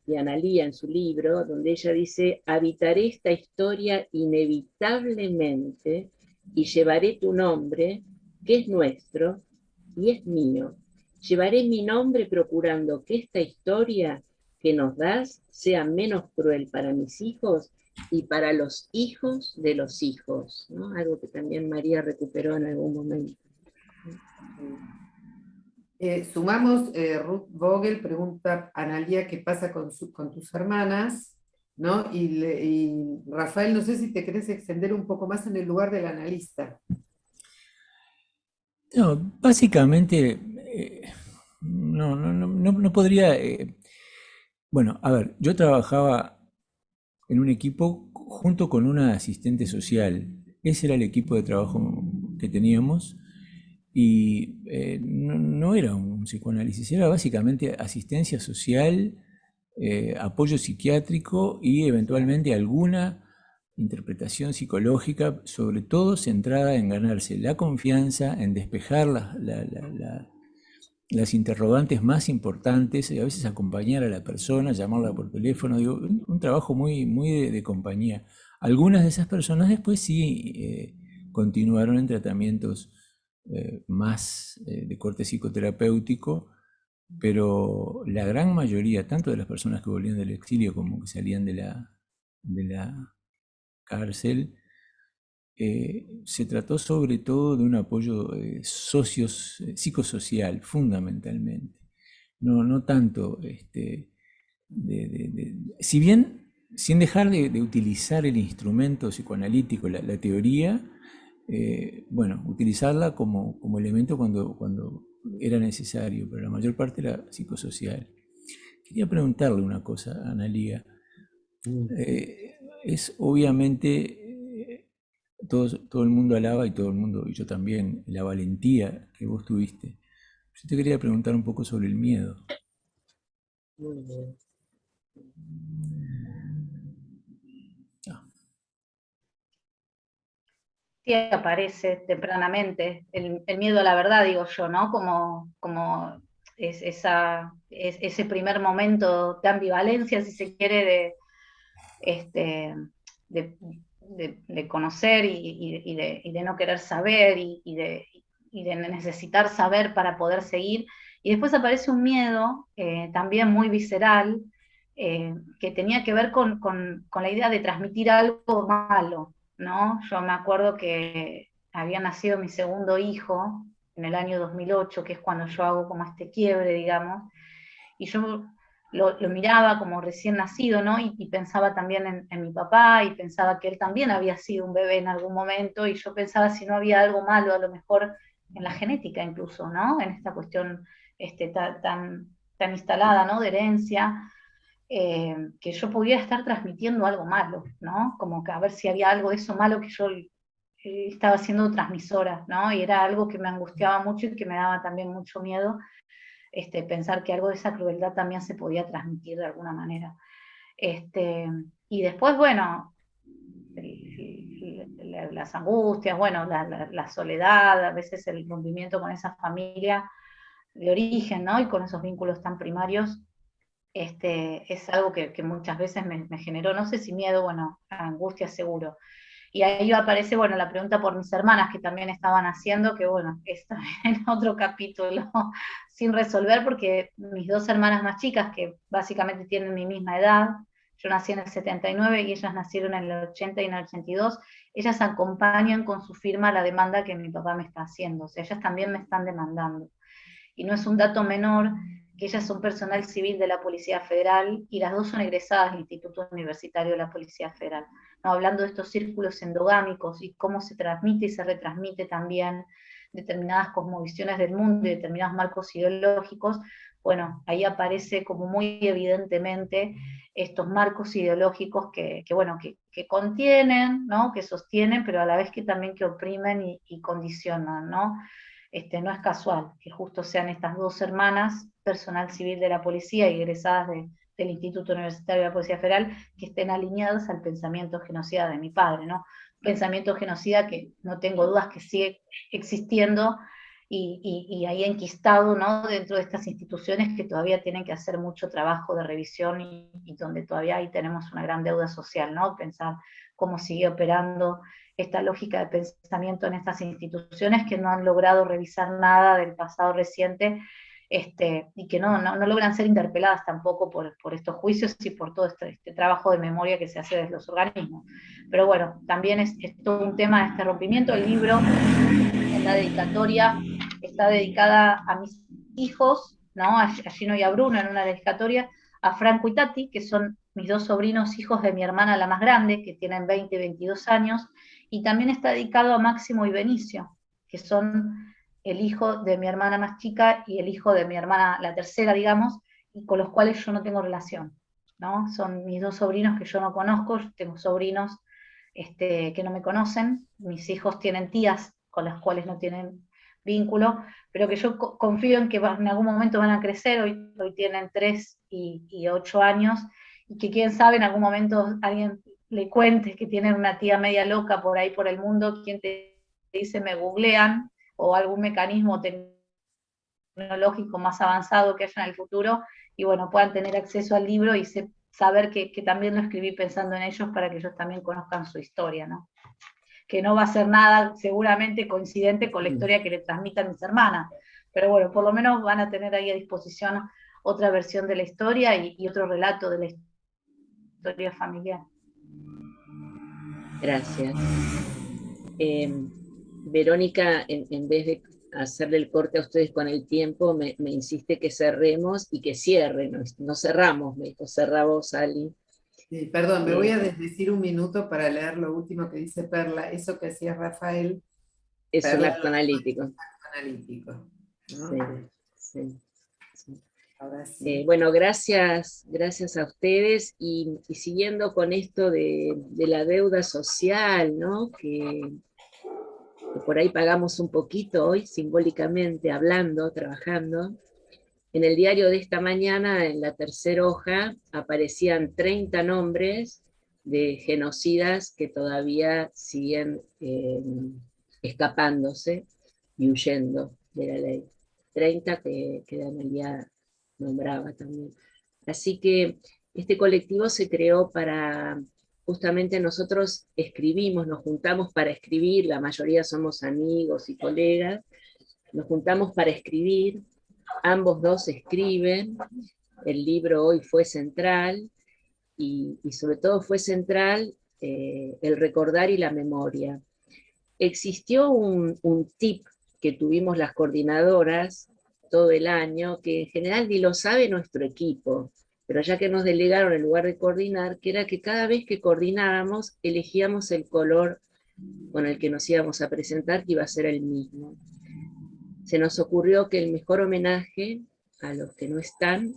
de Analía en su libro, donde ella dice: habitaré esta historia inevitablemente y llevaré tu nombre, que es nuestro y es mío. Llevaré mi nombre procurando que esta historia que nos das sea menos cruel para mis hijos y para los hijos de los hijos, ¿no? Algo que también María recuperó en algún momento. Sumamos, Ruth Vogel pregunta, Analía, ¿qué pasa con tus hermanas? ¿No? Y Rafael, no sé si te querés extender un poco más en el lugar del analista. No, básicamente, no podría... bueno, a ver, yo trabajaba en un equipo junto con una asistente social. Ese era el equipo de trabajo que teníamos. Y no era un psicoanálisis, era básicamente asistencia social, apoyo psiquiátrico y eventualmente alguna interpretación psicológica, sobre todo centrada en ganarse la confianza, en despejar las interrogantes más importantes, y a veces acompañar a la persona, llamarla por teléfono, digo, un trabajo muy, muy de compañía. Algunas de esas personas después sí continuaron en tratamientos más de corte psicoterapéutico, pero la gran mayoría, tanto de las personas que volvían del exilio como que salían de la cárcel, se trató sobre todo de un apoyo psicosocial, fundamentalmente. No tanto, si bien sin dejar de utilizar el instrumento psicoanalítico, la teoría, bueno, utilizarla como elemento cuando era necesario, pero la mayor parte era psicosocial. Quería preguntarle una cosa, Analía. Es obviamente, todo el mundo alaba y todo el mundo, y yo también, la valentía que vos tuviste. Yo te quería preguntar un poco sobre el miedo. Muy bien. Sí, aparece tempranamente el miedo a la verdad, digo yo, ¿no? Como ese primer momento de ambivalencia, si se quiere, de conocer y de no querer saber y de necesitar saber para poder seguir. Y después aparece un miedo también muy visceral, que tenía que ver con la idea de transmitir algo malo, ¿no? Yo me acuerdo que había nacido mi segundo hijo en el año 2008, que es cuando yo hago como este quiebre, digamos, y yo lo miraba como recién nacido, ¿no? Y pensaba también en mi papá, y pensaba que él también había sido un bebé en algún momento, y yo pensaba si no había algo malo, a lo mejor en la genética incluso, ¿no? En esta cuestión tan instalada, ¿no? De herencia, que yo pudiera estar transmitiendo algo malo, ¿no? Como que a ver si había algo de eso malo que yo estaba siendo transmisora, ¿no? Y era algo que me angustiaba mucho y que me daba también mucho miedo, pensar que algo de esa crueldad también se podía transmitir de alguna manera. Y después, bueno, las angustias, bueno, la soledad, a veces el rompimiento con esa familia de origen, ¿no? Y con esos vínculos tan primarios, es algo que muchas veces me generó, no sé si miedo, bueno, angustia seguro. Y ahí aparece, bueno, la pregunta por mis hermanas que también estaban haciendo, que bueno, está en otro capítulo sin resolver, porque mis dos hermanas más chicas, que básicamente tienen mi misma edad, yo nací en el 79 y ellas nacieron en el 80 y en el 82, ellas acompañan con su firma la demanda que mi papá me está haciendo, o sea, ellas también me están demandando. Y no es un dato menor que ellas son personal civil de la Policía Federal y las dos son egresadas del Instituto Universitario de la Policía Federal. ¿No? Hablando de estos círculos endogámicos y cómo se transmite y se retransmite también determinadas cosmovisiones del mundo y determinados marcos ideológicos, bueno, ahí aparece como muy evidentemente estos marcos ideológicos que contienen, ¿no? Que sostienen, pero a la vez que también que oprimen y condicionan, ¿no? No es casual que justo sean estas dos hermanas, personal civil de la policía y egresadas del Instituto Universitario de la Policía Federal, que estén alineadas al pensamiento genocida de mi padre, ¿no? Pensamiento genocida que no tengo dudas que sigue existiendo y ahí enquistado, ¿no? Dentro de estas instituciones que todavía tienen que hacer mucho trabajo de revisión y donde todavía ahí tenemos una gran deuda social, ¿no? Pensar cómo sigue operando esta lógica de pensamiento en estas instituciones que no han logrado revisar nada del pasado reciente, y que no logran ser interpeladas tampoco por estos juicios y por todo este trabajo de memoria que se hace desde los organismos. Pero bueno, también es todo un tema de este rompimiento. El libro, en la dedicatoria, está dedicada a mis hijos, ¿no? A Gino y a Bruno, en una dedicatoria, a Franco y Tati, que son mis dos sobrinos, hijos de mi hermana la más grande, que tienen 20 y 22 años, y también está dedicado a Máximo y Benicio, que son el hijo de mi hermana más chica y el hijo de mi hermana, la tercera, digamos, y con los cuales yo no tengo relación, ¿no? Son mis dos sobrinos que yo no conozco, yo tengo sobrinos que no me conocen, mis hijos tienen tías con las cuales no tienen vínculo, pero que yo confío en que en algún momento van a crecer, hoy tienen 3 y 8 años, y que quién sabe en algún momento alguien le cuente que tienen una tía media loca por ahí por el mundo, quien te dice me googlean, o algún mecanismo tecnológico más avanzado que haya en el futuro, y bueno, puedan tener acceso al libro y saber que también lo escribí pensando en ellos para que ellos también conozcan su historia, ¿no? Que no va a ser nada seguramente coincidente con la historia que le transmitan mis hermanas, pero bueno, por lo menos van a tener ahí a disposición otra versión de la historia y otro relato de la historia familiar. Gracias. Verónica, en vez de hacerle el corte a ustedes con el tiempo, me insiste que cerremos y que cierren. No cerramos, me dijo, cerra vos, Ali. Sí, perdón, me voy a desdecir un minuto para leer lo último que dice Perla, eso que decía Rafael. Es Perla, un acto analítico. analítico, ¿no? Sí. Ahora sí. Bueno, gracias a ustedes, y siguiendo con esto de la deuda social, ¿no? Que por ahí pagamos un poquito hoy, simbólicamente, hablando, trabajando. En el diario de esta mañana, en la tercera hoja, aparecían 30 nombres de genocidas que todavía siguen escapándose y huyendo de la ley. 30 que Daniela nombraba también. Así que este colectivo se creó para, justamente nosotros escribimos, nos juntamos para escribir, la mayoría somos amigos y colegas, nos juntamos para escribir, ambos dos escriben, el libro hoy fue central, y sobre todo fue central el recordar y la memoria. Existió un tip que tuvimos las coordinadoras todo el año, que en general ni lo sabe nuestro equipo, pero ya que nos delegaron en lugar de coordinar, que era que cada vez que coordinábamos elegíamos el color con el que nos íbamos a presentar, que iba a ser el mismo. Se nos ocurrió que el mejor homenaje a los que no están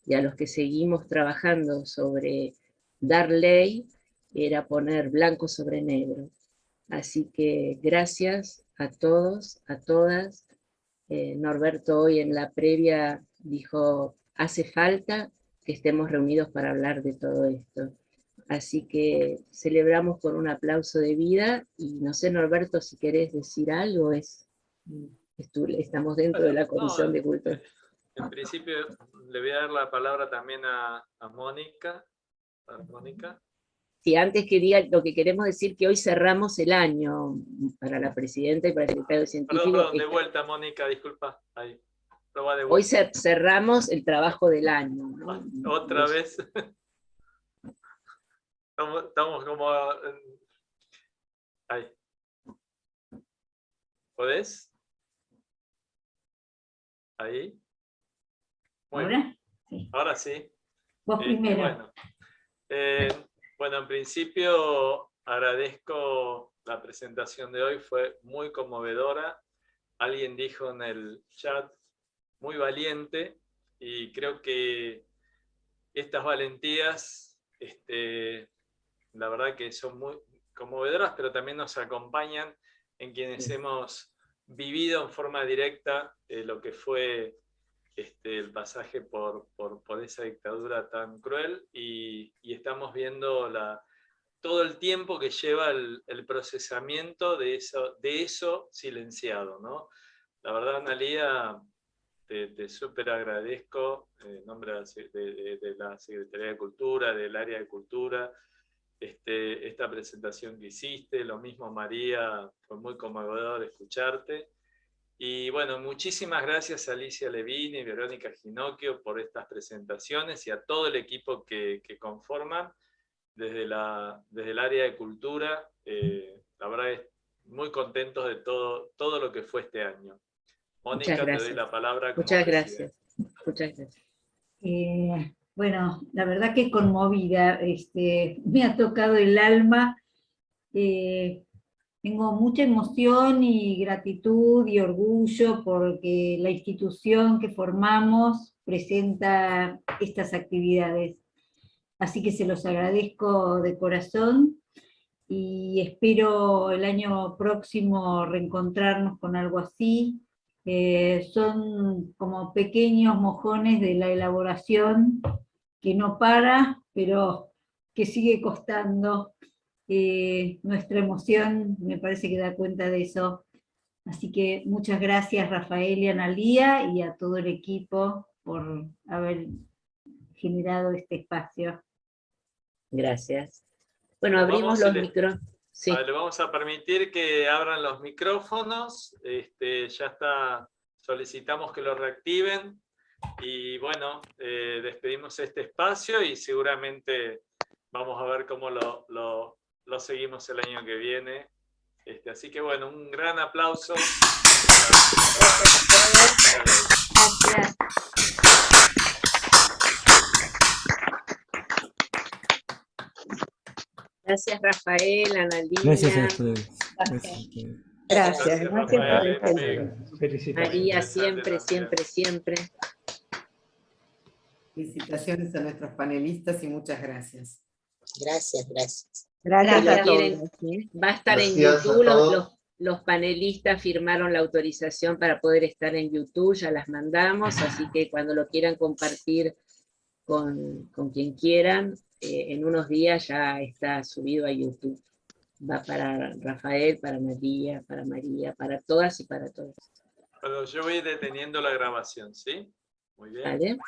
y a los que seguimos trabajando sobre dar ley era poner blanco sobre negro. Así que gracias a todos, a todas. Norberto hoy en la previa dijo, hace falta que estemos reunidos para hablar de todo esto. Así que celebramos con un aplauso de vida, y no sé, Norberto, si querés decir algo, estamos dentro de la Comisión de Cultura. En principio le voy a dar la palabra también a Mónica. Mónica. Sí, antes que diga, lo que queremos decir que hoy cerramos el año para la presidenta y para el secretario científico. Perdón, de vuelta, Mónica, disculpa. Ahí. Hoy cerramos el trabajo del año, ¿no? Otra vez. Estamos como... Ahí. ¿Podés? Ahí. Muy ¿Ahora? bien. Sí. Ahora sí. Vos primero. Bueno, en principio agradezco la presentación de hoy, fue muy conmovedora. Alguien dijo en el chat, muy valiente, y creo que estas valentías, la verdad que son muy conmovedoras, pero también nos acompañan en quienes hemos vivido en forma directa lo que fue el pasaje por esa dictadura tan cruel, y estamos viendo todo el tiempo que lleva el procesamiento de eso silenciado, ¿no? La verdad, Analía, te súper agradezco en nombre de la Secretaría de Cultura, del área de Cultura, esta presentación que hiciste. Lo mismo, María, fue muy conmovedor escucharte. Y bueno, muchísimas gracias a Alicia Levine y Verónica Ginocchio por estas presentaciones y a todo el equipo que conforman desde el área de cultura. La verdad es muy contentos de todo lo que fue este año. Mónica, te doy la palabra como Muchas presidenta. gracias. Muchas gracias. Bueno, la verdad que conmovida, me ha tocado el alma. Tengo mucha emoción y gratitud y orgullo porque la institución que formamos presenta estas actividades. Así que se los agradezco de corazón y espero el año próximo reencontrarnos con algo así. Son como pequeños mojones de la elaboración que no para, pero que sigue costando. Nuestra emoción me parece que da cuenta de eso. Así que muchas gracias, Rafael y Analía, y a todo el equipo por haber generado este espacio. Gracias. Bueno, Bueno, abrimos los micrófonos. Sí. Le vamos a permitir que abran los micrófonos. Ya está, solicitamos que lo reactiven. Y bueno, despedimos este espacio y seguramente vamos a ver cómo lo seguimos el año que viene. Así que bueno, un gran aplauso. Gracias. Gracias, Rafael, Analía. Gracias a ustedes. Gracias, Rafael. María, Interesante siempre, también. siempre. Felicitaciones a nuestros panelistas y muchas gracias. Gracias. Gracias Si a lo quieren, todos. va a estar en Gracias a YouTube, todos. los panelistas firmaron la autorización para poder estar en YouTube, ya las mandamos, así que cuando lo quieran compartir con quien quieran, en unos días ya está subido a YouTube. Va para Rafael, para María, para todas y para todos. Bueno, yo voy deteniendo la grabación, ¿sí? Muy bien. ¿Vale?